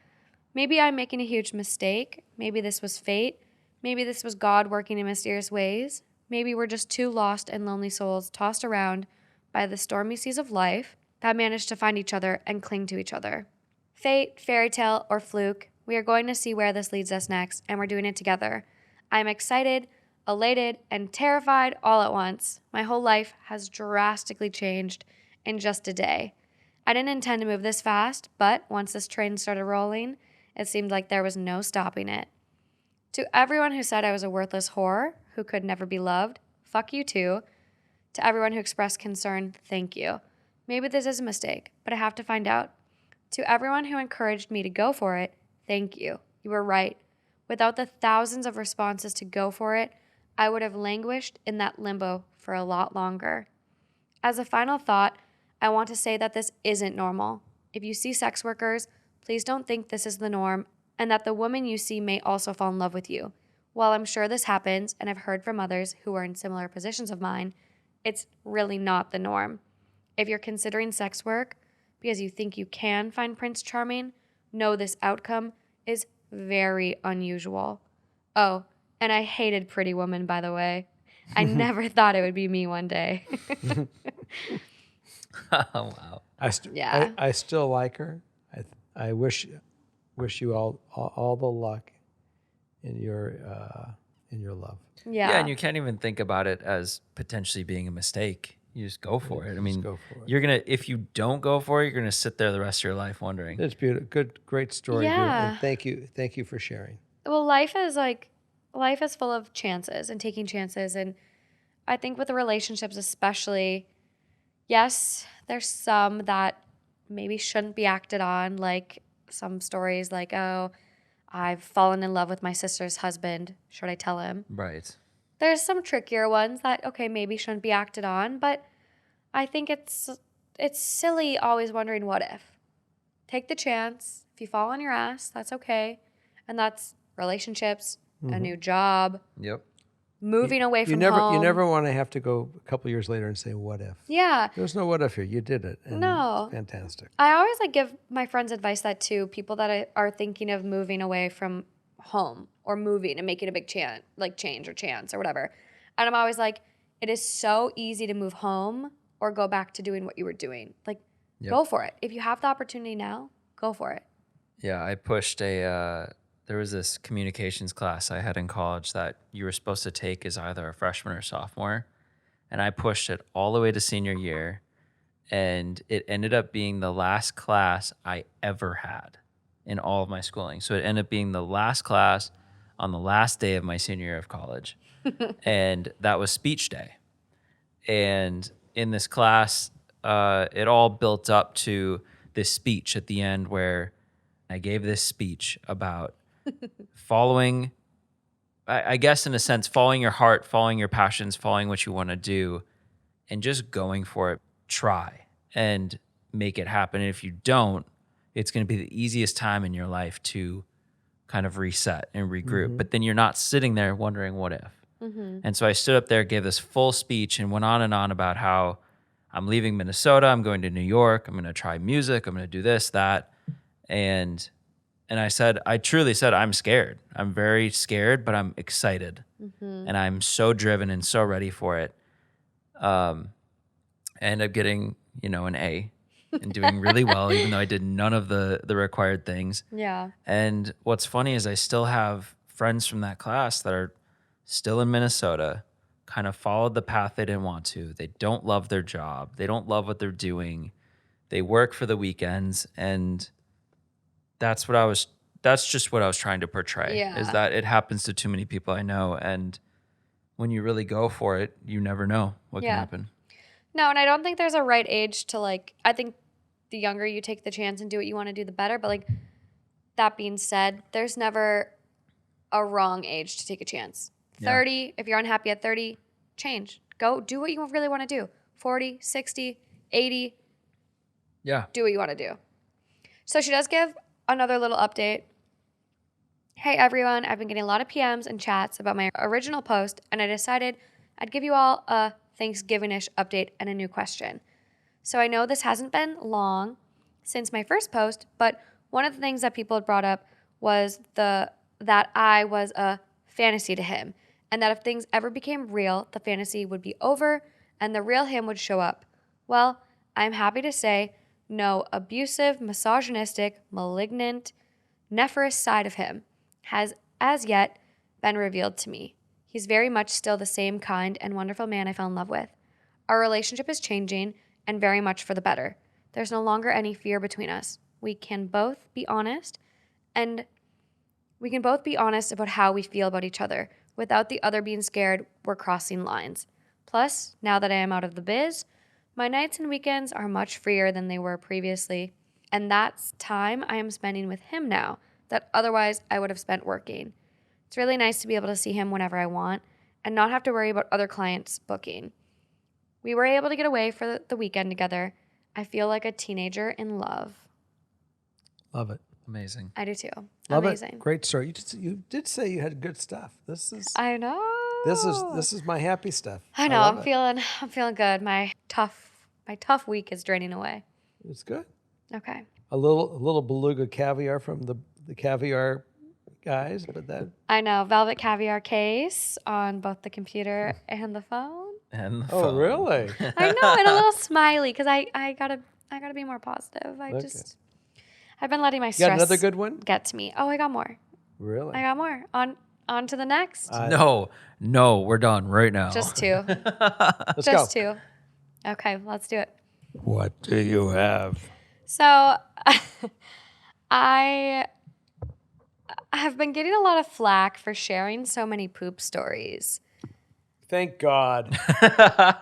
Maybe I'm making a huge mistake. Maybe this was fate. Maybe this was God working in mysterious ways. Maybe we're just two lost and lonely souls tossed around by the stormy seas of life that managed to find each other and cling to each other. Fate, fairy tale, or fluke, we are going to see where this leads us next, and we're doing it together. I'm excited, elated, and terrified all at once. My whole life has drastically changed in just a day. I didn't intend to move this fast, but once this train started rolling, it seemed like there was no stopping it. To everyone who said I was a worthless whore who could never be loved, fuck you too. To everyone who expressed concern, thank you. Maybe this is a mistake, but I have to find out. To everyone who encouraged me to go for it, thank you. You were right. Without the thousands of responses to go for it, I would have languished in that limbo for a lot longer. As a final thought, I want to say that this isn't normal. If you see sex workers, please don't think this is the norm and that the woman you see may also fall in love with you. While I'm sure this happens, and I've heard from others who are in similar positions of mine, it's really not the norm. If you're considering sex work because you think you can find Prince Charming, know this outcome is very unusual. Oh, and I hated Pretty Woman, by the way. I never thought it would be me one day. Oh, wow. Yeah. I still like her. I wish you all the luck in your love. Yeah, and you can't even think about it as potentially being a mistake. You just go for it. I mean, go for it. you're gonna if you don't go for it, you're gonna sit there the rest of your life wondering. It's beautiful. Great story. Yeah. And thank you for sharing. Well, life is full of chances and taking chances. And I think with the relationships especially, yes, there's some that maybe shouldn't be acted on, like some stories like, oh, I've fallen in love with my sister's husband. Should I tell him? Right. There's some trickier ones that, okay, maybe shouldn't be acted on, but I think it's silly always wondering what if. Take the chance. If you fall on your ass, that's okay. And that's relationships, a new job, Yep. moving away from You home. never want to have to go a couple years later and say, what if? Yeah. There's no what if here. You did it. And No. it's fantastic. I always give my friends advice that too, people that are thinking of moving away from home or moving and making a big change or chance or whatever. And I'm always like, it is so easy to move home or go back to doing what you were doing. Go for it. If you have the opportunity now, go for it. Yeah, I pushed there was this communications class I had in college that you were supposed to take as either a freshman or sophomore. And I pushed it all the way to senior year. And it ended up being the last class I ever had in all of my schooling. So it ended up being the last class on the last day of my senior year of college. And that was speech day. And in this class, it all built up to this speech at the end where I gave this speech about following, I guess in a sense, following your heart, following your passions, following what you want to do, and just going for it. Try and make it happen. And if you don't, it's going to be the easiest time in your life to kind of reset and regroup. But then you're not sitting there wondering what if. And so I stood up there, gave this full speech, and went on and on about how I'm leaving Minnesota, I'm going to New York, I'm going to try music, I'm going to do this, that. And I truly said, I'm scared. I'm very scared, but I'm excited. And I'm so driven and so ready for it. I ended up getting, an A and doing really well, even though I did none of the required things. Yeah. And what's funny is I still have friends from that class that are still in Minnesota, kind of followed the path they didn't want to. They don't love their job. They don't love what they're doing. They work for the weekends. And that's just what I was trying to portray, is that it happens to too many people I know. And when you really go for it, you never know what can happen. No, and I don't think there's a right age to I think the younger you take the chance and do what you want to do, the better. But that being said, there's never a wrong age to take a chance. 30, if you're unhappy at 30, change. Go do what you really want to do. 40, 60, 80. Yeah. Do what you want to do. So she does give another little update. Hey everyone, I've been getting a lot of PMs and chats about my original post, and I decided I'd give you all a Thanksgiving-ish update and a new question. So I know this hasn't been long since my first post, but one of the things that people had brought up was that I was a fantasy to him, and that if things ever became real, the fantasy would be over and the real him would show up. Well, I'm happy to say no abusive, misogynistic, malignant, nefarious side of him has as yet been revealed to me. He's very much still the same kind and wonderful man I fell in love with. Our relationship is changing and very much for the better. There's no longer any fear between us. We can both be honest about how we feel about each other without the other being scared we're crossing lines. Plus, now that I am out of the biz, my nights and weekends are much freer than they were previously. And that's time I am spending with him now that otherwise I would have spent working. It's really nice to be able to see him whenever I want and not have to worry about other clients booking. We were able to get away for the weekend together. I feel like a teenager in love. Love it. Amazing. I do too. Love Amazing. it. Great story. You did say you had good stuff. I know. This is my happy stuff. I know. love I'm feeling good. My tough week is draining away. It's good. Okay. A little beluga caviar from the caviar guys, but that I know. Velvet caviar case on both the computer and the phone. And the Oh, phone. really? I know, and a little smiley because I gotta be more positive. Okay. I've been letting my You got stress another good one? get to me. Oh, I got more. Really? I got more. On to the next. No, we're done right now. Just two. Let's Just go. two. Okay, let's do it. What do you have? So I have been getting a lot of flack for sharing so many poop stories. Thank God.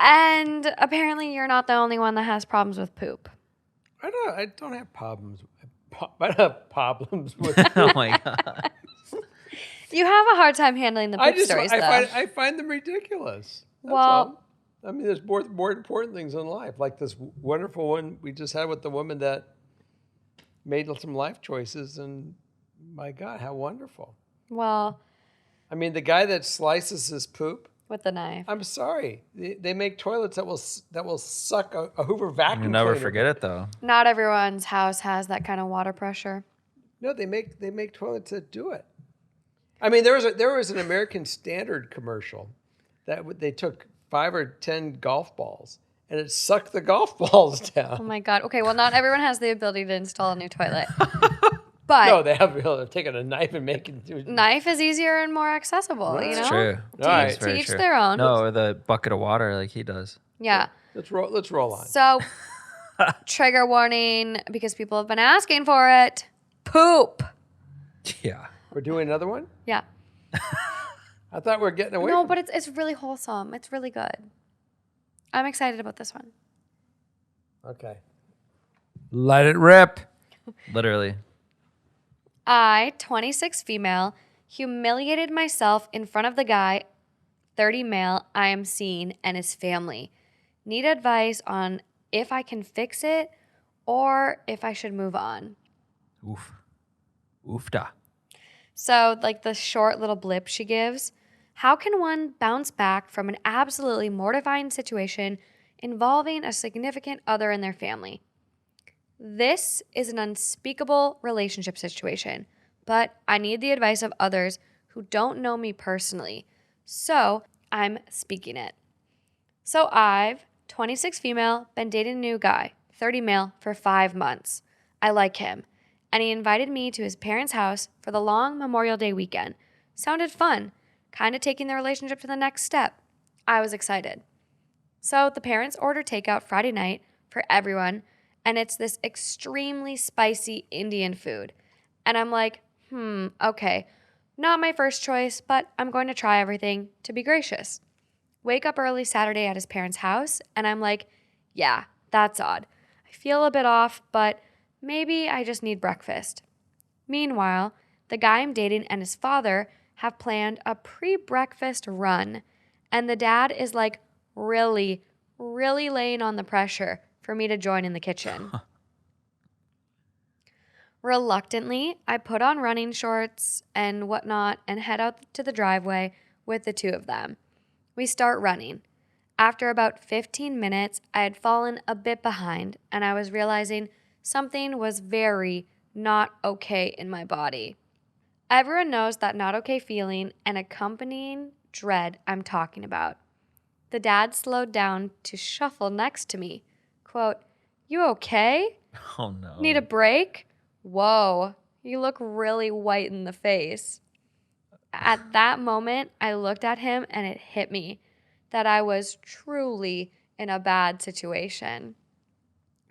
And apparently you're not the only one that has problems with poop. I don't have problems. I don't have problems with. Oh my god. You have a hard time handling the poop stories, though. I find them ridiculous. That's Well- all. I mean, there's more important things in life, like this wonderful one we just had with the woman that made some life choices, and my God, how wonderful! Well, I mean, the guy that slices his poop. with the knife. I'm sorry, they make toilets that will suck a Hoover vacuum. You'll never cleaner. forget it though. Not everyone's house has that kind of water pressure. No, they make toilets that do it. I mean, there was an American Standard commercial that they took 5 or 10 golf balls and it sucked the golf balls Oh down. my God. Okay, well, not everyone has the ability to install a new toilet. But No, they have taken a knife and making it. knife is easier and more accessible, you know? It's true. All right. It's very To each true. their own. No, or the bucket of water like he does. Yeah. Let's roll on. So, trigger warning because people have been asking for it. Poop. Yeah. We're doing another one? Yeah. I thought we were getting away No, from but it's really wholesome. It's really good. I'm excited about this one. Okay. Let it rip. Literally. I, 26 female, humiliated myself in front of the guy, 30 male, I am seeing and his family. Need advice on if I can fix it or if I should move on. Oof. Oofda. So, like the short little blip she gives, how can one bounce back from an absolutely mortifying situation involving a significant other in their family? This is an unspeakable relationship situation, but I need the advice of others who don't know me personally. So I'm speaking it. So I've, 26 female, been dating a new guy, 30 male, for 5 months. I like him, and he invited me to his parents' house for the long Memorial Day weekend. Sounded fun, kind of taking the relationship to the next step. I was excited. So the parents ordered takeout Friday night for everyone, and it's this extremely spicy Indian food. And I'm like, okay, not my first choice, but I'm going to try everything to be gracious. Wake up early Saturday at his parents' house, and I'm like, yeah, that's odd. I feel a bit off, but maybe I just need breakfast. Meanwhile, the guy I'm dating and his father have planned a pre-breakfast run, and the dad is like really laying on the pressure for me to join in the kitchen. Reluctantly, I put on running shorts and whatnot and head out to the driveway with the two of them. We start running. After about 15 minutes, I had fallen a bit behind and I was realizing something was very not okay in my body. Everyone knows that not okay feeling and accompanying dread I'm talking about. The dad slowed down to shuffle next to me. Quote, "You okay? Oh no. Need a break? Whoa, you look really white in the face." At that moment, I looked at him and it hit me that I was truly in a bad situation.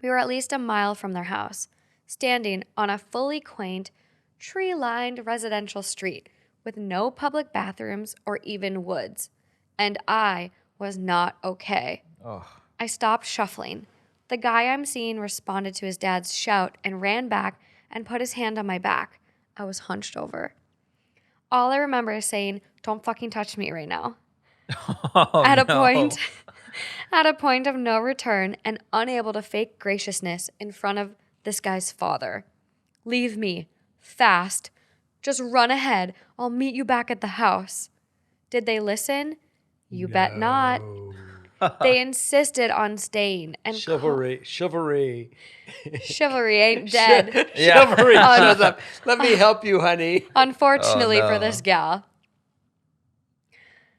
We were at least a mile from their house, standing on a fully quaint, tree-lined residential street with no public bathrooms or even woods. And I was not okay. Oh. I stopped shuffling. The guy I'm seeing responded to his dad's shout and ran back and put his hand on my back. I was hunched over. All I remember is saying, "Don't fucking touch me right now." Oh, At a no. point, at a point of no return and unable to fake graciousness in front of this guy's father. "Leave me. Fast. Just run ahead. I'll meet you back at the house." Did they listen? You bet not. They insisted on staying and Chivalry. chivalry ain't dead. Yeah. Chivalry shows up. Let me help you, honey. Unfortunately Oh, for no. this gal.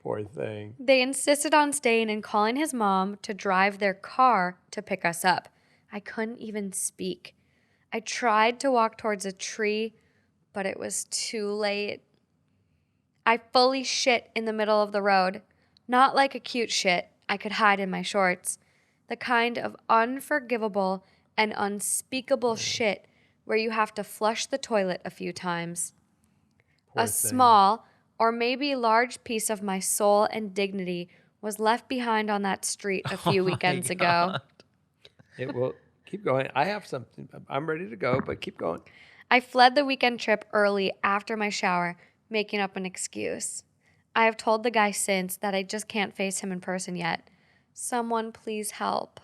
Poor thing. They insisted on staying and calling his mom to drive their car to pick us up. I couldn't even speak. I tried to walk towards a tree, but it was too late. I fully shit in the middle of the road. Not like a cute shit I could hide in my shorts. The kind of unforgivable and unspeakable shit where you have to flush the toilet a few times. Poor A thing. small or maybe large piece of my soul and dignity was left behind on that street a few weekends ago. It will keep going. I have something. I'm ready to go, but keep going. I fled the weekend trip early after my shower, making up an excuse. I have told the guy since that I just can't face him in person yet. Someone please help.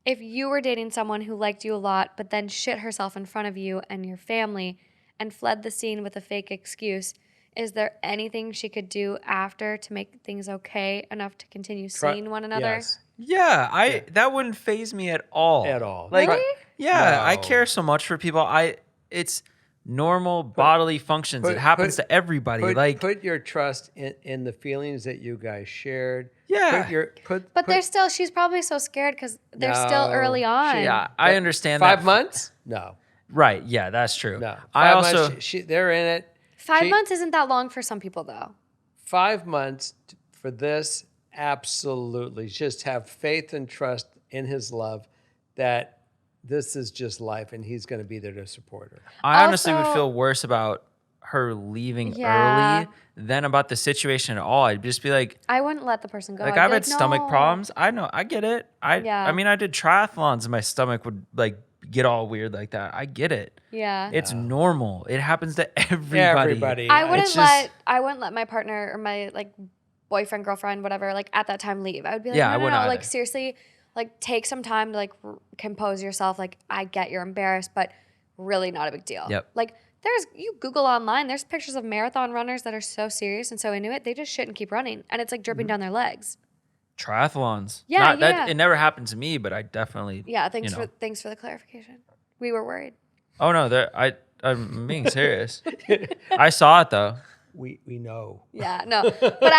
If you were dating someone who liked you a lot but then shit herself in front of you and your family and fled the scene with a fake excuse, is there anything she could do after to make things okay enough to continue seeing one another? Yes. Yeah, that wouldn't faze me at all. At all. Like, Really? yeah, I No. care so much for people. It's normal bodily functions. It happens to everybody. Put your trust in the feelings that you guys shared. Yeah. But she's probably so scared because they're still No, early on. yeah, I understand 5 that. months? No. Right. Yeah, that's true. No. I 5 also months, they're in it. 5 months isn't that long for some people, though. 5 months for this, absolutely. Just have faith and trust in his love that this is just life and he's going to be there to support her. I honestly would Also- feel worse about her leaving Yeah. early than about the situation at all. I'd just be like, I wouldn't let the person go. Like I'd I've be had stomach "No." problems. I know. I get it. Yeah. I mean, I did triathlons and my stomach would like get all weird like that. I get it. Yeah. It's normal. It happens to everybody. Everybody. I It's wouldn't just- let my partner or my like boyfriend, girlfriend, whatever, like at that time leave. I would be like, Yeah, I no, wouldn't like either. seriously, like take some time to like compose yourself. Like I get you're embarrassed, but really not a big deal. Yep. Like you Google online, there's pictures of marathon runners that are so serious and so into it, they just shit and keep running, and it's like dripping Mm-hmm. down their legs. Triathlons. Yeah, That yeah. it never happened to me, but I definitely. Yeah, thanks you know. for the clarification. We were worried. Oh no, I'm being serious. I saw it though. We know. Yeah, no, but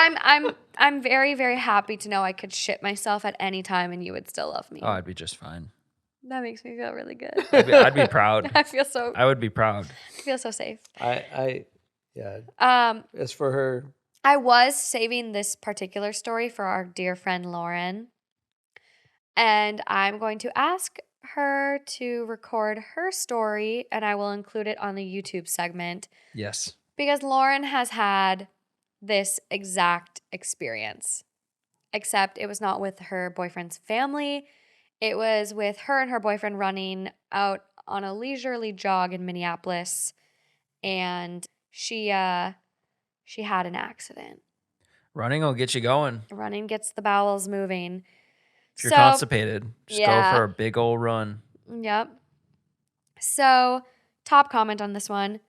I'm very very happy to know I could shit myself at any time and you would still love me. Oh, I'd be just fine. That makes me feel really good. I'd be proud. I feel so I would be proud. safe. Yeah. As for her, I was saving this particular story for our dear friend Lauren, and I'm going to ask her to record her story, and I will include it on the YouTube segment Yes. because Lauren has had this exact experience, except it was not with her boyfriend's family. It was with her and her boyfriend running out on a leisurely jog in Minneapolis, and she had an accident. Running will get you going. Running gets the bowels moving. If you're constipated, just yeah. go for a big old run. Yep. So, top comment on this one.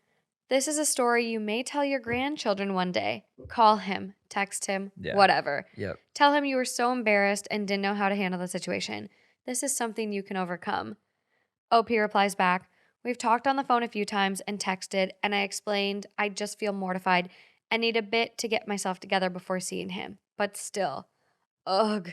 This is a story you may tell your grandchildren one day. Call him, text him, Yeah. whatever. Yep. Tell him you were so embarrassed and didn't know how to handle the situation. This is something you can overcome. OP replies back, "We've talked on the phone a few times and texted, and I explained I just feel mortified and need a bit to get myself together before seeing him. But still, ugh."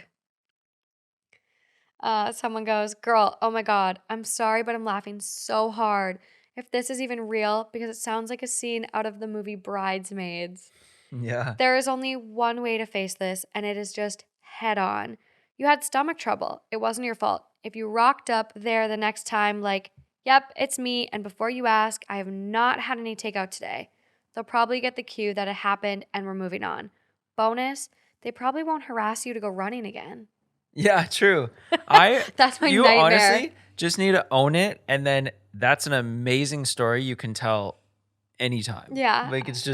Someone goes, "Girl, oh my God, I'm sorry, but I'm laughing so hard. If this is even real, because it sounds like a scene out of the movie Bridesmaids. Yeah. There is only one way to face this, and it is just head on. You had stomach trouble. It wasn't your fault. If you rocked up there the next time, like, yep, it's me, and before you ask, I have not had any takeout today. They'll probably get the cue that it happened and we're moving on. Bonus, they probably won't harass you to go running again. Yeah, true. That's my You nightmare. honestly just need to own it, and then that's an amazing story you can tell anytime. Yeah. Like It's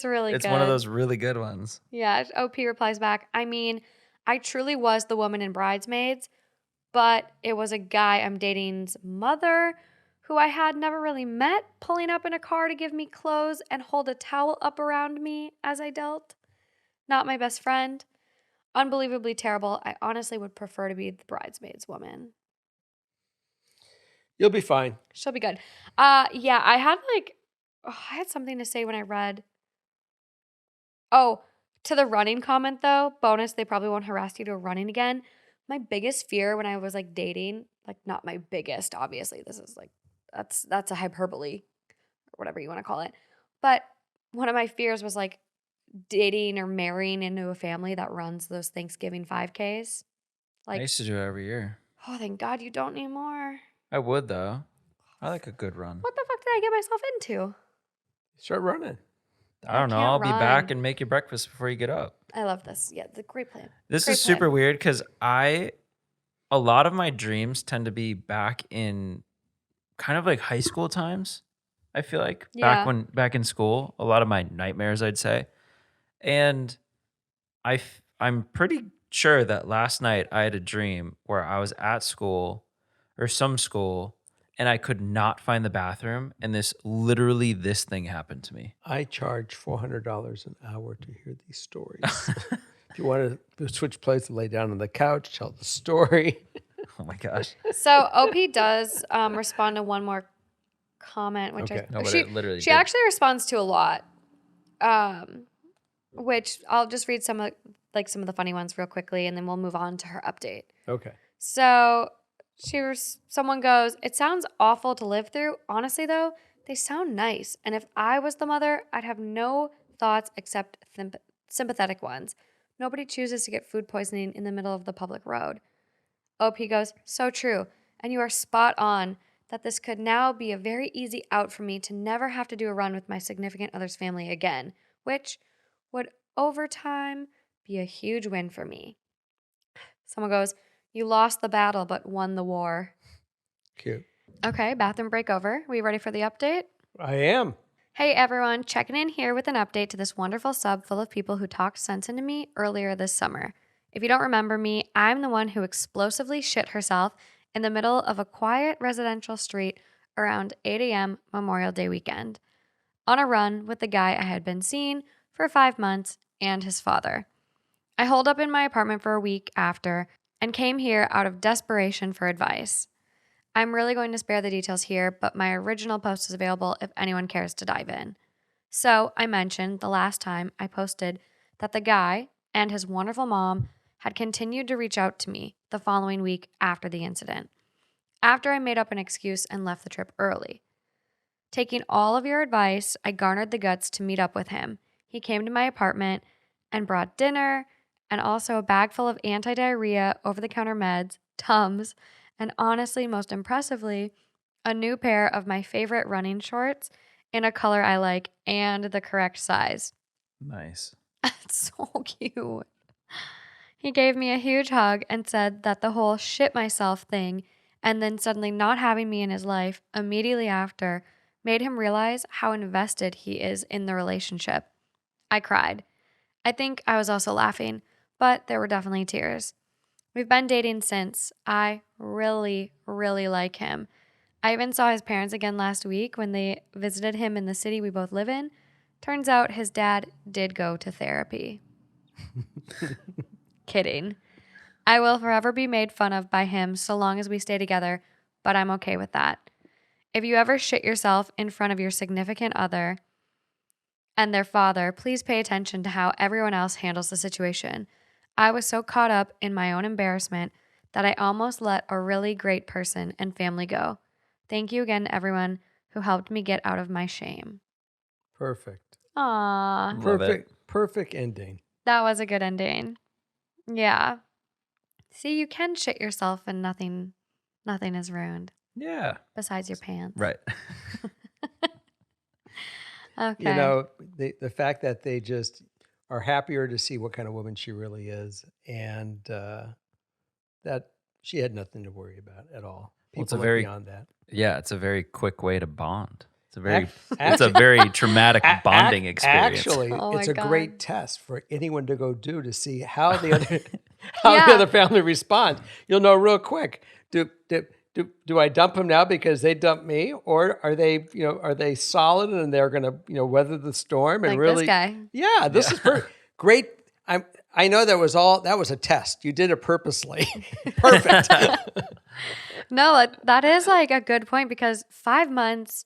really it's good. one of those really good ones. Yeah. OP replies back, I mean, I truly was the woman in Bridesmaids, but it was a guy I'm dating's mother who I had never really met pulling up in a car to give me clothes and hold a towel up around me as I dealt. Not my best friend. Unbelievably terrible. I honestly would prefer to be the Bridesmaids woman. You'll be fine. She'll be good. Yeah, I had something to say when I read. Oh, to the running comment though, bonus, they probably won't harass you to running again. My biggest fear when I was like dating, like not my biggest, obviously, this is like that's a hyperbole or whatever you want to call it. But one of my fears was like dating or marrying into a family that runs those Thanksgiving 5Ks. I Like, used to do it every year. oh, thank God you don't anymore. I would though. I like a good run. What the fuck did I get myself into? Start running. I don't know. can't I'll be back run. and make you breakfast before you get up. I love this. Yeah, the great plan. This Great is super plan. weird because a lot of my dreams tend to be back in kind of like high school times. I feel like Yeah. back in school, a lot of my nightmares, I'd say. And I'm pretty sure that last night I had a dream where I was at school or some school and I could not find the bathroom, and this thing happened to me. I charge $400 an hour to hear these stories. If you want to switch places, lay down on the couch, tell the story. Oh my gosh. So OP does respond to one more comment, which Okay. No, but she it literally she did. actually responds to a lot, which I'll just read some of the funny ones real quickly, and then we'll move on to her update. Okay. So someone goes, it sounds awful to live through. Honestly, though, they sound nice. And if I was the mother, I'd have no thoughts except sympathetic ones. Nobody chooses to get food poisoning in the middle of the public road. OP goes, so true. And you are spot on that this could now be a very easy out for me to never have to do a run with my significant other's family again, which would over time be a huge win for me. Someone goes, you lost the battle but won the war. Cute. Okay, bathroom break over. We ready for the update? I am. Hey everyone, checking in here with an update to this wonderful sub full of people who talked sense into me earlier this summer. If you don't remember me, I'm the one who explosively shit herself in the middle of a quiet residential street around 8 a.m. Memorial Day weekend, on a run with the guy I had been seeing for 5 months and his father. I holed up in my apartment for a week after and came here out of desperation for advice. I'm really going to spare the details here, but my original post is available if anyone cares to dive in. So I mentioned the last time I posted that the guy and his wonderful mom had continued to reach out to me the following week after the incident, after I made up an excuse and left the trip early. Taking all of your advice, I garnered the guts to meet up with him. He came to my apartment and brought dinner and also a bag full of anti-diarrhea, over-the-counter meds, Tums, and honestly, most impressively, a new pair of my favorite running shorts in a color I like and the correct size. Nice. It's so cute. He gave me a huge hug and said that the whole shit myself thing and then suddenly not having me in his life immediately after made him realize how invested he is in the relationship. I cried. I think I was also laughing, but there were definitely tears. We've been dating since. I really, really like him. I even saw his parents again last week when they visited him in the city we both live in. Turns out his dad did go to therapy. Kidding. I will forever be made fun of by him so long as we stay together, but I'm okay with that. If you ever shit yourself in front of your significant other and their father, please pay attention to how everyone else handles the situation. I was so caught up in my own embarrassment that I almost let a really great person and family go. Thank you again, everyone who helped me get out of my shame. Perfect. Aww. Love it. Perfect ending. That was a good ending. Yeah. See, you can shit yourself and nothing is ruined Yeah. besides your pants. Right. Okay. You know, the fact that they just are happier to see what kind of woman she really is, and that she had nothing to worry about at all. Well, People look beyond that. Yeah, it's a very quick way to bond. It's a Ac- it's a actu- very traumatic bonding experience. Actually, Oh it's my a great God. test for anyone to go do to see how the other how Yeah. the other family responds. You'll know real quick. Do I dump them now because they dumped me, or are they solid and they're gonna weather the storm and Like really? this guy. Yeah, this is great. I know that was a test. You did it purposely. Perfect. No, that is like a good point because 5 months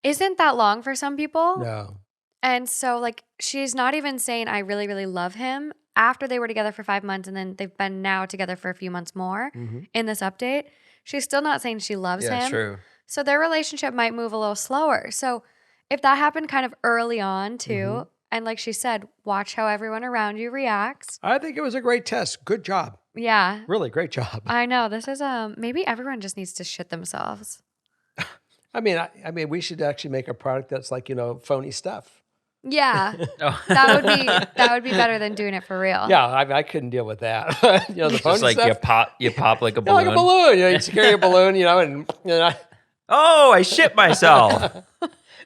isn't that long for some people. No. And so, like, she's not even saying, I really, really love him after they were together for 5 months and then they've been now together for a few months more in this update. She's still not saying she loves Yeah, him. true. So their relationship might move a little slower. So if that happened kind of early on too, and like she said, watch how everyone around you reacts. I think it was a great test. Good job. Yeah. Really great job. I know. This is maybe everyone just needs to shit themselves. I mean, we should actually make a product that's like phony stuff. Yeah. Oh. That would be better than doing it for real. Yeah, I couldn't deal with that. The phony Just like stuff. you pop like a Yeah, balloon. like a balloon. You carry a balloon, and Oh, I shit myself.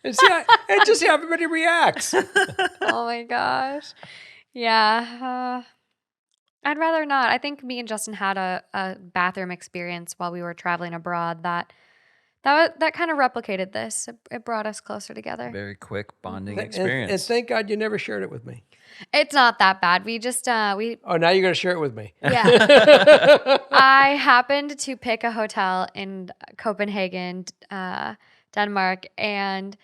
and just see how everybody reacts. Oh my gosh. Yeah. I'd rather not. I think me and Justin had a bathroom experience while we were traveling abroad that kind of replicated this. It brought us closer together. Very quick bonding And experience. thank God you never shared it with me. It's not that bad. We just we Oh, now you're going to share it with me. yeah. I happened to pick a hotel in Copenhagen, Denmark, and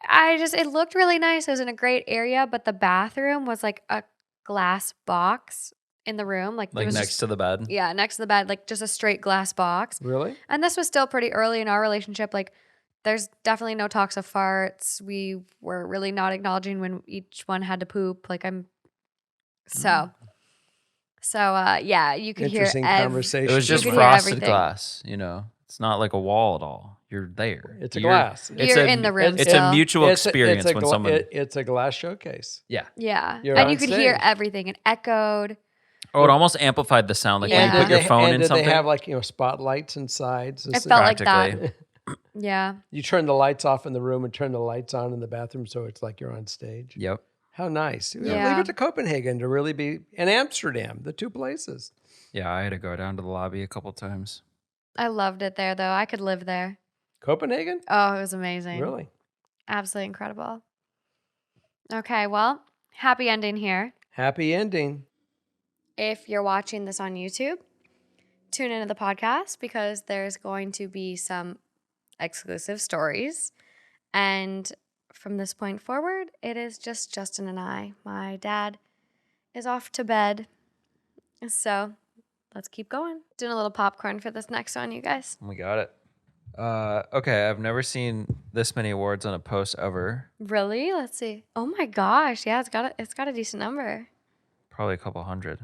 it looked really nice. It was in a great area, but the bathroom was like a glass box in the room, like Like next to the bed. yeah, next to the bed, like just a straight glass box. Really? And this was still pretty early in our relationship. Like, there's definitely no talks of farts. We were really not acknowledging when each one had to poop. Like, yeah, you could hear Interesting conversation. It was just You could hear frosted everything. glass, It's not like a wall at all. You're there. It's a glass. You're in the room It's still. a mutual experience when someone. It's a glass showcase. Yeah. Yeah, You're and on you could hear stage. everything. It echoed. Oh, it almost amplified the sound, like Yeah. when you put your phone in did something. they have like spotlights and sides? It felt like that. Practically. Yeah. You turn the lights off in the room and turn the lights on in the bathroom, so it's like you're on stage. Yep. How nice! Yeah. Leave it to Copenhagen to really be, and Amsterdam, the two places. Yeah, I had to go down to the lobby a couple times. I loved it there, though. I could live there. Copenhagen, Oh, it was amazing. really? Absolutely incredible. Okay, well, happy ending here. Happy ending. If you're watching this on YouTube, tune into the podcast because there's going to be some exclusive stories. And from this point forward, it is just Justin and I. My dad is off to bed. So let's keep going. Doing a little popcorn for this next one, you guys. We got it. Okay, I've never seen this many awards on a post ever. Really? Let's see. Oh my gosh. Yeah, it's got a decent number. Probably a couple hundred.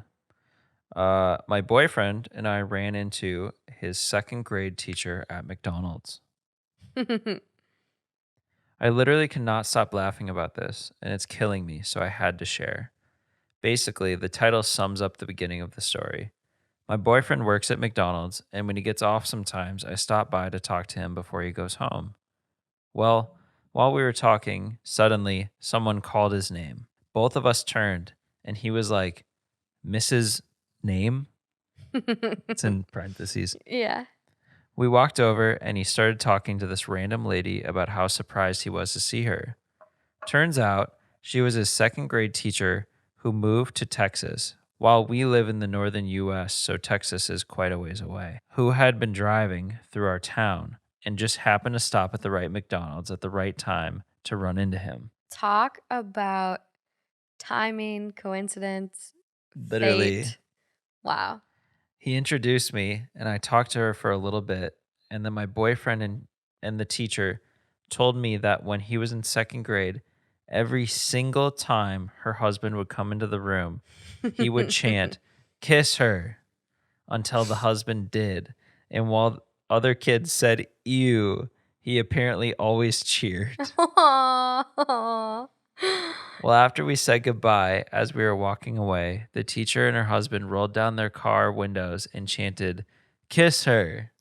My boyfriend and I ran into his second grade teacher at McDonald's. I literally cannot stop laughing about this, and it's killing me, so I had to share. Basically, the title sums up the beginning of the story. My boyfriend works at McDonald's, and when he gets off sometimes, I stop by to talk to him before he goes home. Well, while we were talking, suddenly someone called his name. Both of us turned, and he was like, Mrs. Name? It's in parentheses. Yeah. We walked over, and he started talking to this random lady about how surprised he was to see her. Turns out, she was his second grade teacher who moved to Texas, while we live in the northern U.S., so Texas is quite a ways away, who had been driving through our town and just happened to stop at the right McDonald's at the right time to run into him. Talk about timing, coincidence, Literally. fate. Wow. He introduced me, and I talked to her for a little bit, and then my boyfriend and the teacher told me that when he was in second grade, every single time her husband would come into the room, he would chant, "Kiss her," until the husband did. And while other kids said, "Ew," he apparently always cheered. Aw. Well, after we said goodbye, as we were walking away, the teacher and her husband rolled down their car windows and chanted, "Kiss her."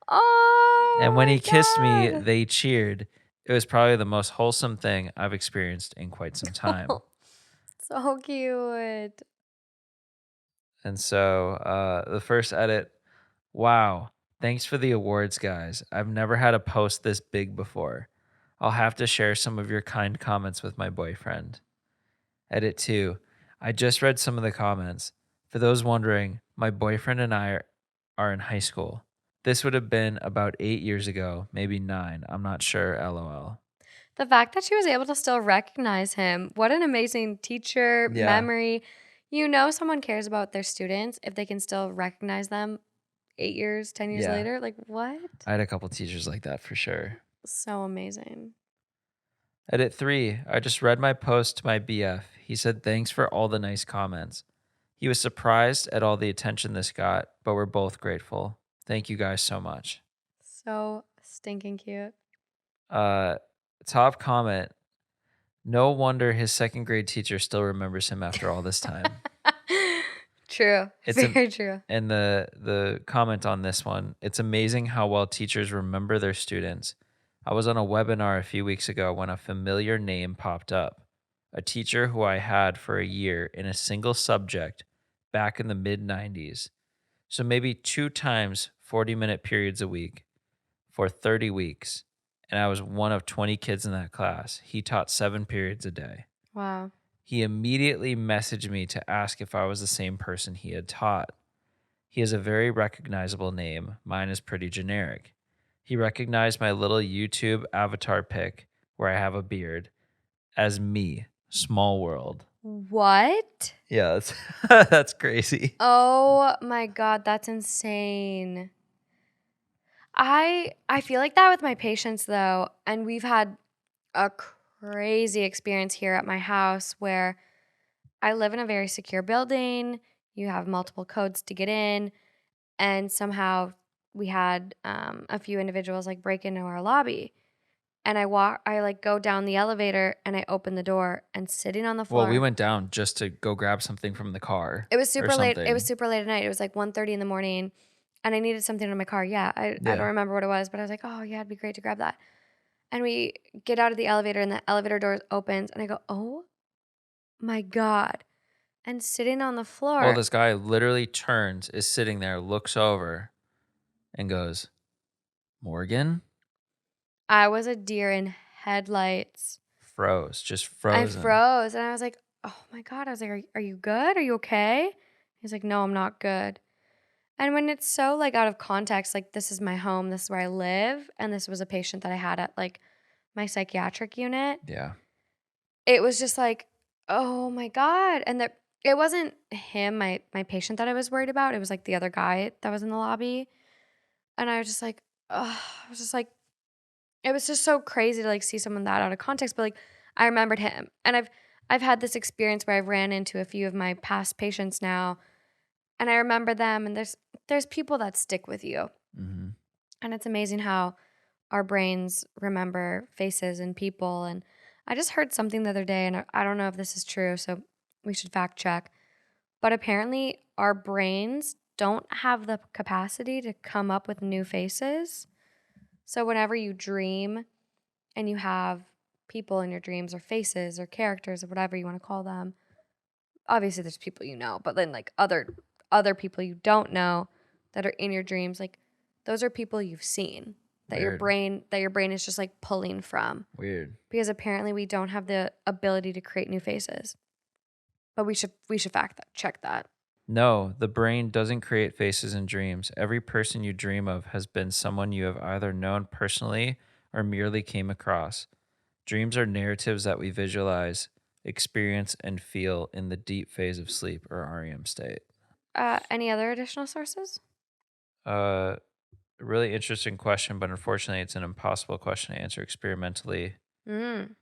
Oh And when my he kissed me, God. they cheered. It was probably the most wholesome thing I've experienced in quite some time. So cute. And so the first edit, wow, thanks for the awards, guys. I've never had a post this big before. I'll have to share some of your kind comments with my boyfriend. Edit 2, I just read some of the comments. For those wondering, my boyfriend and I are in high school. This would have been about 8 years ago, maybe 9. I'm not sure, lol. The fact that she was able to still recognize him, what an amazing teacher Yeah. memory. You know, someone cares about their students if they can still recognize them 8 years, 10 years Yeah. later. Like, what? I had a couple teachers like that for sure. So amazing. Edit 3, I just read my post to my BF. He said thanks for all the nice comments. He was surprised at all the attention this got, but we're both grateful. Thank you guys so much. So stinking cute. Uh, Top comment. No wonder his second grade teacher still remembers him after all this time. True. It's a, Very true. and the comment on this one, it's amazing how well teachers remember their students. I was on a webinar a few weeks ago when a familiar name popped up. A teacher who I had for a year in a single subject back in the mid 90s. So maybe 2 times 40-minute periods a week for 30 weeks. And I was one of 20 kids in that class. He taught 7 periods a day. Wow. He immediately messaged me to ask if I was the same person he had taught. He has a very recognizable name. Mine is pretty generic. He recognized my little YouTube avatar pic where I have a beard as me. Small world. What? Yeah, that's that's crazy. Oh my God, that's insane. I feel like that with my patients though, and we've had a crazy experience here at my house where I live in a very secure building. You have multiple codes to get in, and somehow we had a few individuals like break into our lobby. And I like go down the elevator and I open the door and sitting on the Well, we floor. went down just to go grab something from the car. It was or super late. It was something. super late at night. It was like 1:30 in the morning and I needed something in my car. Yeah, I Yeah. don't remember what it was, but I was like, oh yeah, it'd be great to grab that. And we get out of the elevator and the elevator door opens and I go, oh my God. And sitting on the floor, Well, this guy literally turns, is sitting there, looks over, and goes, Morgan? I was a deer in headlights. Froze, just I frozen. froze and I was like, oh my God. I was like, are you good? Are you okay? He's like, no, I'm not good. And when it's so like out of context, like this is my home, this is where I live, and this was a patient that I had at like my psychiatric unit, Yeah. it was just like, oh my God. And that it wasn't him, my patient that I was worried about. It was like the other guy that was in the lobby. And I was just like, oh, I was just like, it was just so crazy to like see someone that out of context. But like I remembered him. And I've had this experience where I've ran into a few of my past patients now and I remember them and there's people that stick with you. Mm-hmm. And it's amazing how our brains remember faces and people. And I just heard something the other day, and I don't know if this is true, so we should fact check. But apparently, our brains don't have the capacity to come up with new faces. So whenever you dream and you have people in your dreams, or faces, or characters, or whatever you want to call them, obviously there's people you know, but then like other people you don't know that are in your dreams, like those are people you've seen that Weird. your brain is just like pulling from, Weird. because apparently we don't have the ability to create new faces. But we should check that. No, the brain doesn't create faces in dreams. Every person you dream of has been someone you have either known personally or merely came across. Dreams are narratives that we visualize, experience, and feel in the deep phase of sleep or REM state. Any other additional sources? A really interesting question, but unfortunately, it's an impossible question to answer experimentally. Mm.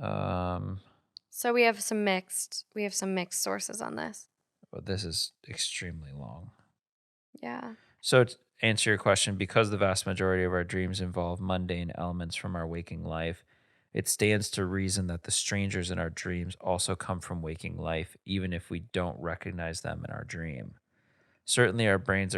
Um, So we have some mixed sources on this. but this is extremely long. Yeah. So, to answer your question, because the vast majority of our dreams involve mundane elements from our waking life, it stands to reason that the strangers in our dreams also come from waking life, even if we don't recognize them in our dream. Certainly, our brains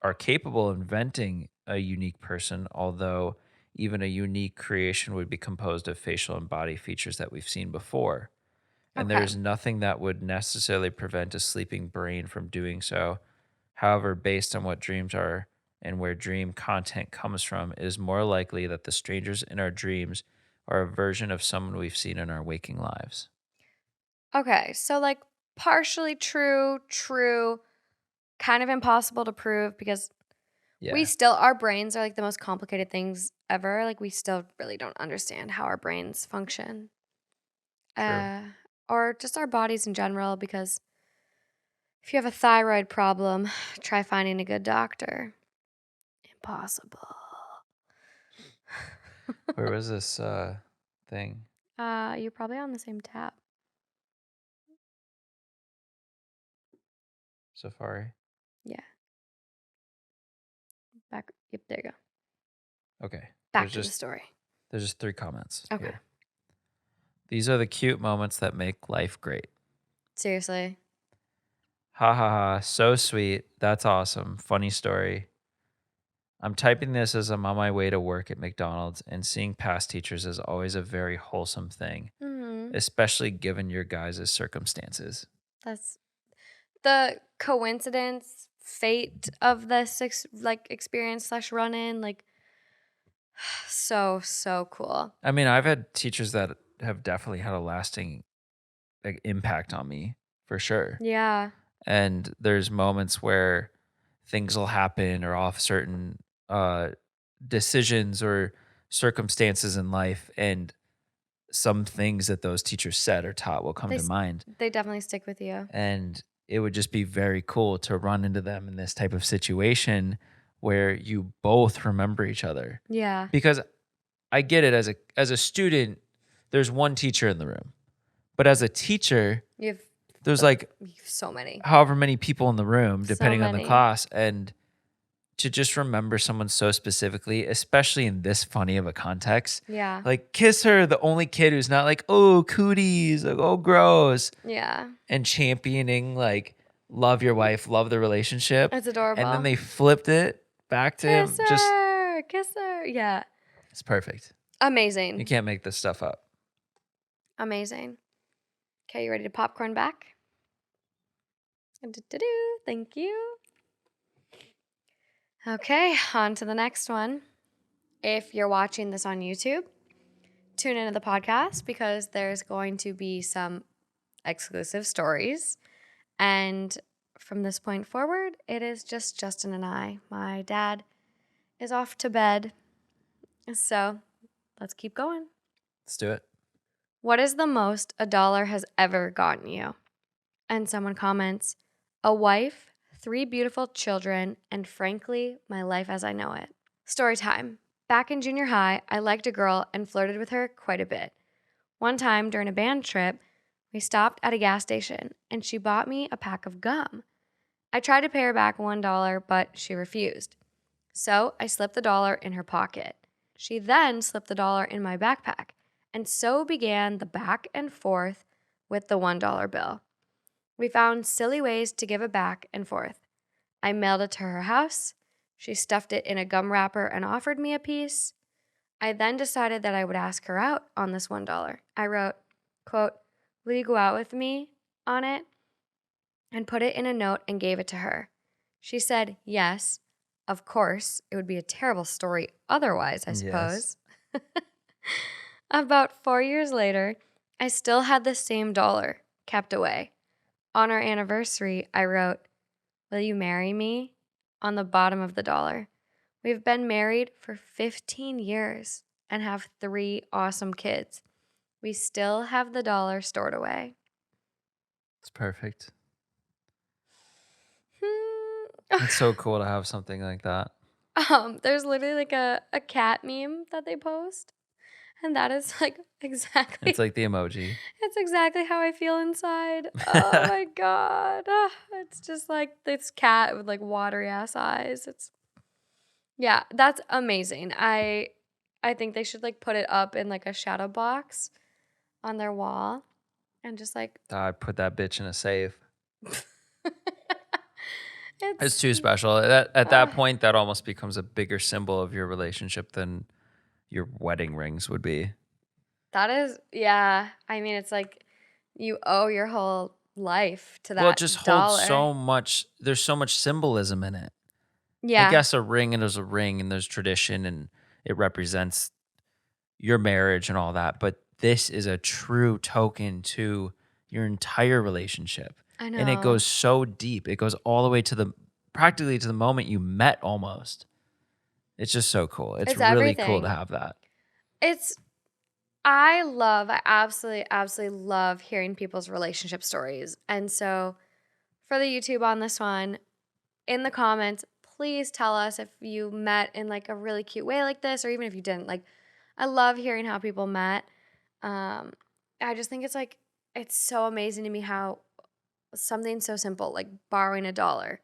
are capable of inventing a unique person, although even a unique creation would be composed of facial and body features that we've seen before. And there Okay. is nothing that would necessarily prevent a sleeping brain from doing so. However, based on what dreams are and where dream content comes from, it is more likely that the strangers in our dreams are a version of someone we've seen in our waking lives. Okay. So, like, partially true, true, kind of impossible to prove because Yeah, our brains are like the most complicated things ever. Like, we still really don't understand how our brains function, true. uh, or just our bodies in general. Because if you have a thyroid problem, try finding a good doctor. Impossible. Where was this thing? You're probably on the same tab. Safari? Yeah. Back. Yep. There you go. Okay. Back to the story. There's just 3 comments Okay. here. These are the cute moments that make life great. Seriously. Ha ha ha. So sweet. That's awesome. Funny story. I'm typing this as I'm on my way to work at McDonald's, and seeing past teachers is always a very wholesome thing, Hmm. especially given your guys' circumstances. That's the coincidence, fate of this experience slash run in. Like, so cool. I mean, I've had teachers that have definitely had a lasting impact on me for sure. Yeah. And there's moments where things will happen or off certain uh, decisions or circumstances in life, and some things that those teachers said or taught will come They to s- mind. they definitely stick with you. And it would just be very cool to run into them in this type of situation where you both remember each other. Yeah. Because I get it, as a student, there's one teacher in the room. But as a teacher, You have, there's like you have so many. however many people in the room, So depending on the many. class. And to just remember someone so specifically, especially in this funny of a context, Yeah. like kiss her, the only kid who's not like, oh, cooties, like, oh, gross, Yeah. and championing like love your wife, love the relationship. It's And then adorable. they flipped it back to Kiss him. Just, her. Kiss her. Yeah. it's perfect. You Amazing. can't make this stuff up. Amazing. Okay, you ready to popcorn back? Do-do-do. Thank you. Okay, on to the next one. If you're watching this on YouTube, tune into the podcast because there's going to be some exclusive stories. And from this point forward, it is just Justin and I. My dad is off to bed. So let's keep going. Let's do it. What is the most a dollar has ever gotten you? And someone comments, a wife, 3 beautiful children, and frankly, my life as I know it. Story time. Back in junior high, I liked a girl and flirted with her quite a bit. One time during a band trip, we stopped at a gas station and she bought me a pack of gum. I tried to pay her back $1, but she refused. So I slipped the dollar in her pocket. She then slipped the dollar in my backpack, and so began the back and forth with the $1 bill. We found silly ways to give it back and forth. I mailed it to her house. She stuffed it in a gum wrapper and offered me a piece. I then decided that I would ask her out on this $1. I wrote, quote, will you go out with me on it? And put it in a note and gave it to her. She said, yes, of course. It would be a terrible story otherwise, I suppose. Yes. About 4 years later, I still had the same dollar kept away. On our anniversary, I wrote, will you marry me? On the bottom of the dollar. We've been married for 15 years and have 3 awesome kids. We still have the dollar stored away. It's perfect. Hmm. It's so cool to have something like that. There's literally like a cat meme that they post. And that is like exactly It's like the emoji. it's exactly how I feel inside. Oh my god. It's just like this cat with like watery ass eyes. It's yeah, that's amazing. I I think they should like put it up in like a shadow box on their wall and just like I'd put that bitch in a safe. It's it's too special. At that uh, point, that almost becomes a bigger symbol of your relationship than your wedding rings would be. that is yeah. I mean, it's like you owe your whole life to Well, it just that holds dollar. so much. There's so much symbolism in it. I Yeah, guess a ring and there's a ring and there's tradition and it represents your marriage and all that. But this is a true token to your entire relationship. I And it goes know. so deep. It goes all the way to the practically to the moment you met almost. It's just so cool. It's It's really cool to everything. have that. It's I absolutely, absolutely love hearing people's relationship stories. And so for the YouTube on this one, in the comments, please tell us if you met in like a really cute way like this, or even if you didn't. Like, I love hearing how people met. Um, I just think it's like, it's so amazing to me how something so simple, like borrowing a dollar,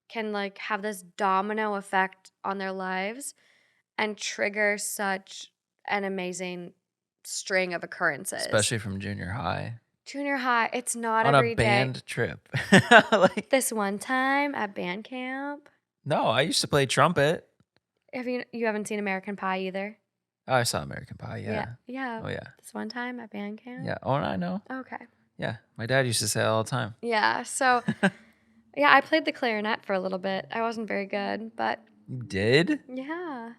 can like have this domino effect on their lives and trigger such an amazing string of occurrences. Especially from junior high. Junior high, it's not On a every day. band trip. Like, This one time at band camp, no, I used to play trumpet. have you haven't seen American Pie either? Oh, I saw American Pie, Yeah, yeah. yeah. Oh, yeah. This one time at band camp. Yeah. Oh, I know. Okay. Yeah. My dad used to say it all the time. Yeah. So yeah, I played the clarinet for a little bit. I wasn't very good, but You did? yeah.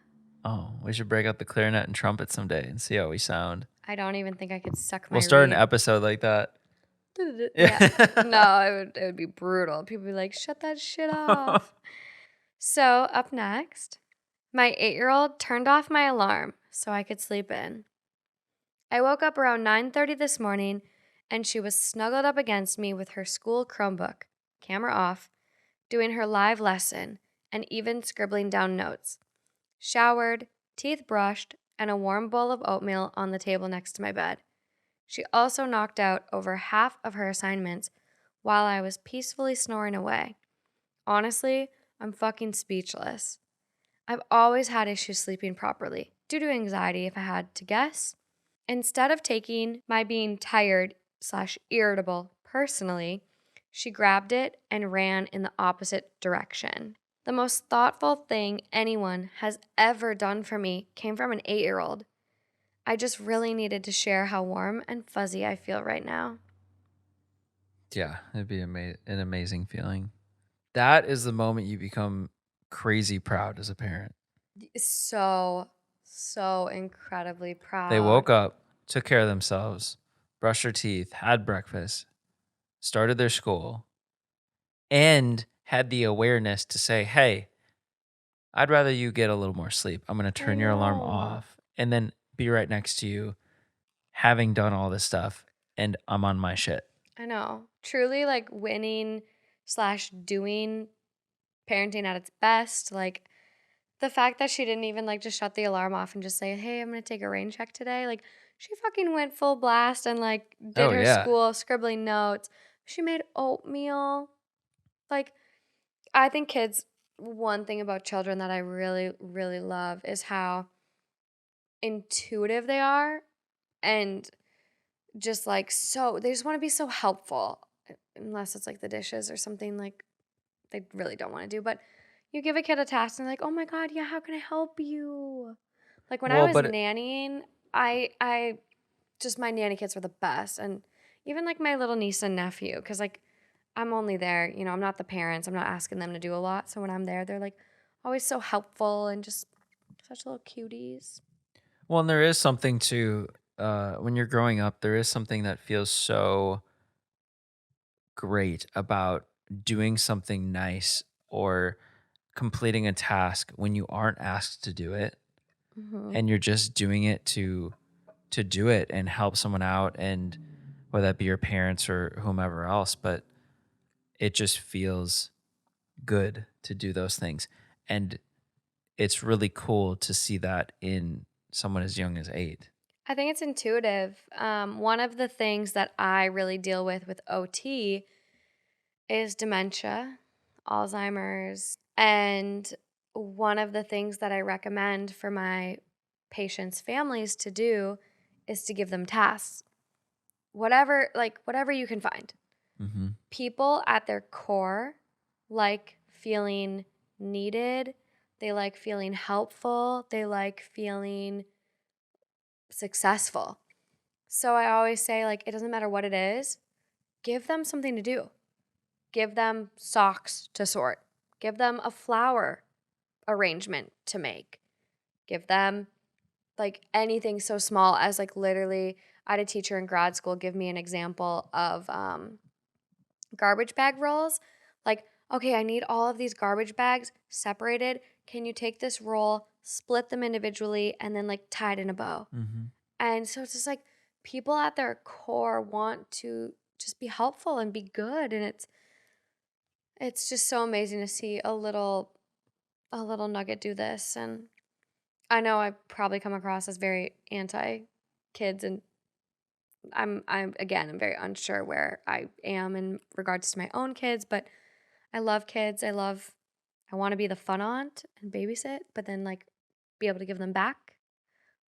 Oh, we should break out the clarinet and trumpet someday and see how we sound. I don't even think I could suck my We'll start an reed. episode like that. Yeah. Yeah. No, it would be brutal. People would be like, shut that shit off. So up next, my 8-year-old turned off my alarm so I could sleep in. I woke up around 9:30 this morning and she was snuggled up against me with her school Chromebook, camera off, doing her live lesson and even scribbling down notes. Showered, teeth brushed, and a warm bowl of oatmeal on the table next to my bed. She also knocked out over half of her assignments while I was peacefully snoring away. Honestly, I'm fucking speechless. I've always had issues sleeping properly due to anxiety, if I had to guess. Instead of taking my being tired slash irritable personally, she grabbed it and ran in the opposite direction. The most thoughtful thing anyone has ever done for me came from an 8-year-old. I just really needed to share how warm and fuzzy I feel right now. Yeah. It'd be an amazing feeling. That is the moment you become crazy proud as a parent. So, so incredibly They proud. woke up, took care of themselves, brushed their teeth, had breakfast, started their school, and had the awareness to say, hey, I'd rather you get a little more sleep. I'm going to I turn your alarm know. off and then be right next to you, having done all this stuff, and I'm on my shit. I know. Truly like winning slash doing parenting at its best. Like the fact that she didn't even like just shut the alarm off and just say, hey, I'm going to take a rain check today. Like she fucking went full blast and like did Oh, her yeah. school scribbling notes. She made oatmeal. Like I think kids, one thing about children that I really, really love is how intuitive they are and just like so they just want to be so helpful unless it's like the dishes or something like they really don't want to do. But you give a kid a task and they're like, oh my God, yeah, how can I help you? Like when I Well, was but nannying, I just my nanny kids were the best. And even like my little niece and nephew, because like I'm only there, I'm not the parents. I'm not asking them to do a lot. So when I'm there, they're like always so helpful and just such little cuties. well, and there is something to when you're growing up, there is something that feels so great about doing something nice or completing a task when you aren't asked to do it Hmm. and you're just doing it to do it and help someone out, and whether that be your parents or whomever else, but it just feels good to do those things. And it's really cool to see that in someone as young as 8. I think it's intuitive. One of the things that I really deal with OT is dementia, Alzheimer's. And one of the things that I recommend for my patients' families to do is to give them tasks. Whatever you can find. Mm-hmm. People at their core like feeling needed. They like feeling helpful. They like feeling successful. So I always say, like, it doesn't matter what it is, give them something to do. Give them socks to sort. Give them a flower arrangement to make. Give them like anything so small as like literally, I had a teacher in grad school give me an example of garbage bag rolls. Like, okay, I need all of these garbage bags separated. Can you take this roll, split them individually, and then like tie it in a bow? Mm-hmm. And so it's just like people at their core want to just be helpful and be good. And it's just so amazing to see a little nugget do this. And I know I probably come across as very anti kids, and I'm again, I'm very unsure where I am in regards to my own kids, but I love kids. I want to be the fun aunt and babysit, but then like be able to give them back.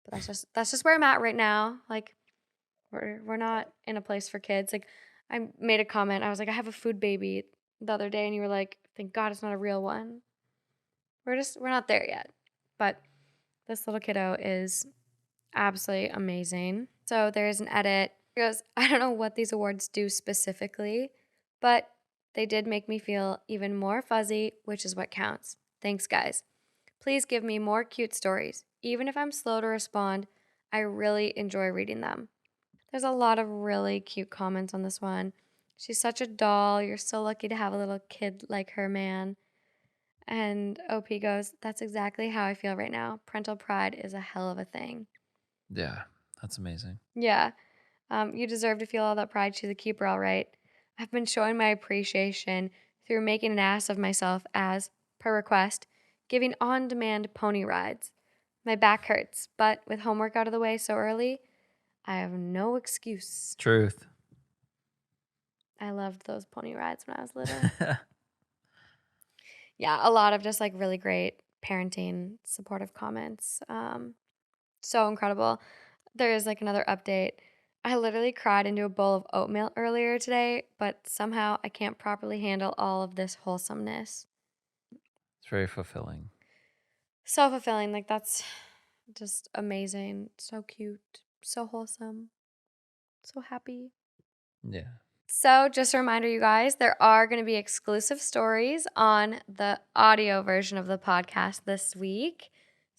But that's just where I'm at right now. Like we're not in a place for kids. Like I made a comment. I was like, I have a food baby the other day, and you were like, thank God it's not a real one. We're not there yet. But this little kiddo is absolutely amazing. So there's an edit. It goes, I don't know what these awards do specifically, but they did make me feel even more fuzzy, which is what counts. Thanks, guys. Please give me more cute stories. Even if I'm slow to respond, I really enjoy reading them. There's a lot of really cute comments on this one. She's such a doll. You're so lucky to have a little kid like her, man. And OP goes, that's exactly how I feel right now. Parental pride is a hell of a thing. Yeah, that's amazing. Yeah. You deserve to feel all that pride. She's a keeper, all right. I've been showing my appreciation through making an ass of myself as, per request, giving on-demand pony rides. My back hurts, but with homework out of the way so early, I have no excuse. Truth. I loved those pony rides when I was little. Yeah, a lot of just like really great parenting, supportive comments. So incredible. There is like another update. I literally cried into a bowl of oatmeal earlier today, but somehow I can't properly handle all of this wholesomeness. It's very fulfilling. So fulfilling. Like, that's just amazing. So cute. So wholesome. So happy. Yeah. So, just a reminder, you guys, there are going to be exclusive stories on the audio version of the podcast this week.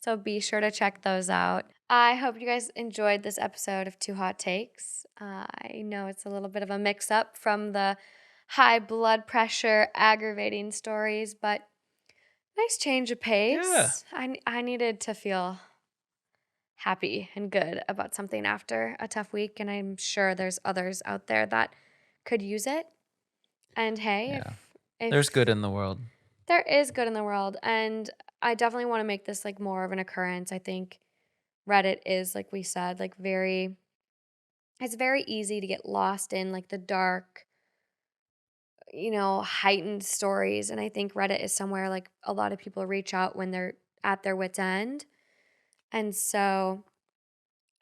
So, be sure to check those out. I hope you guys enjoyed this episode of Two Hot Takes. I know it's a little bit of a mix up from the high blood pressure aggravating stories, but nice change of pace. Yeah. I needed to feel happy and good about something after a tough week, and I'm sure there's others out there that could use it. And hey, Yeah. if There's good in the world. there is good in the world, and I definitely want to make this like more of an occurrence. I think Reddit is, like we said, like it's very easy to get lost in like the dark, heightened stories. And I think Reddit is somewhere like a lot of people reach out when they're at their wits' end. And so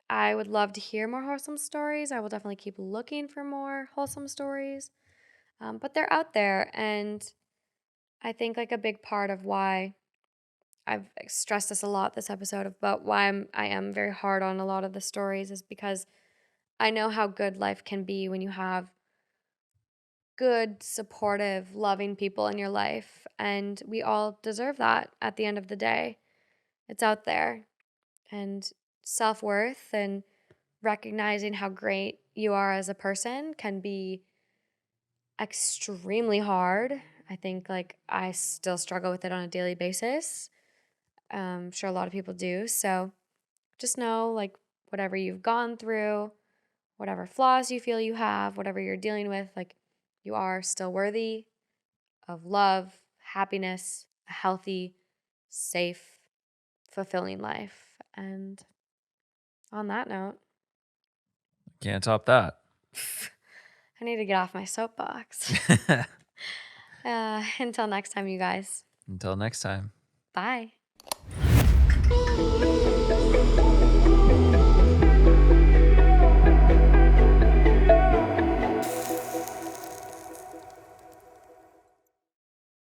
I would love to hear more wholesome stories. I will definitely keep looking for more wholesome stories. But they're out there. And I think like a big part of why I've stressed this a lot this episode about why I am very hard on a lot of the stories is because I know how good life can be when you have good, supportive, loving people in your life. And we all deserve that at the end of the day. It's out there. And self worth and recognizing how great you are as a person can be extremely hard. I think like I still struggle with it on a daily basis. I'm sure a lot of people do. So just know like whatever you've gone through, whatever flaws you feel you have, whatever you're dealing with, like you are still worthy of love, happiness, a healthy, safe, fulfilling life. And on that note, Can't top that. I need to get off my soapbox. Until next time, you guys. Until next time. Bye.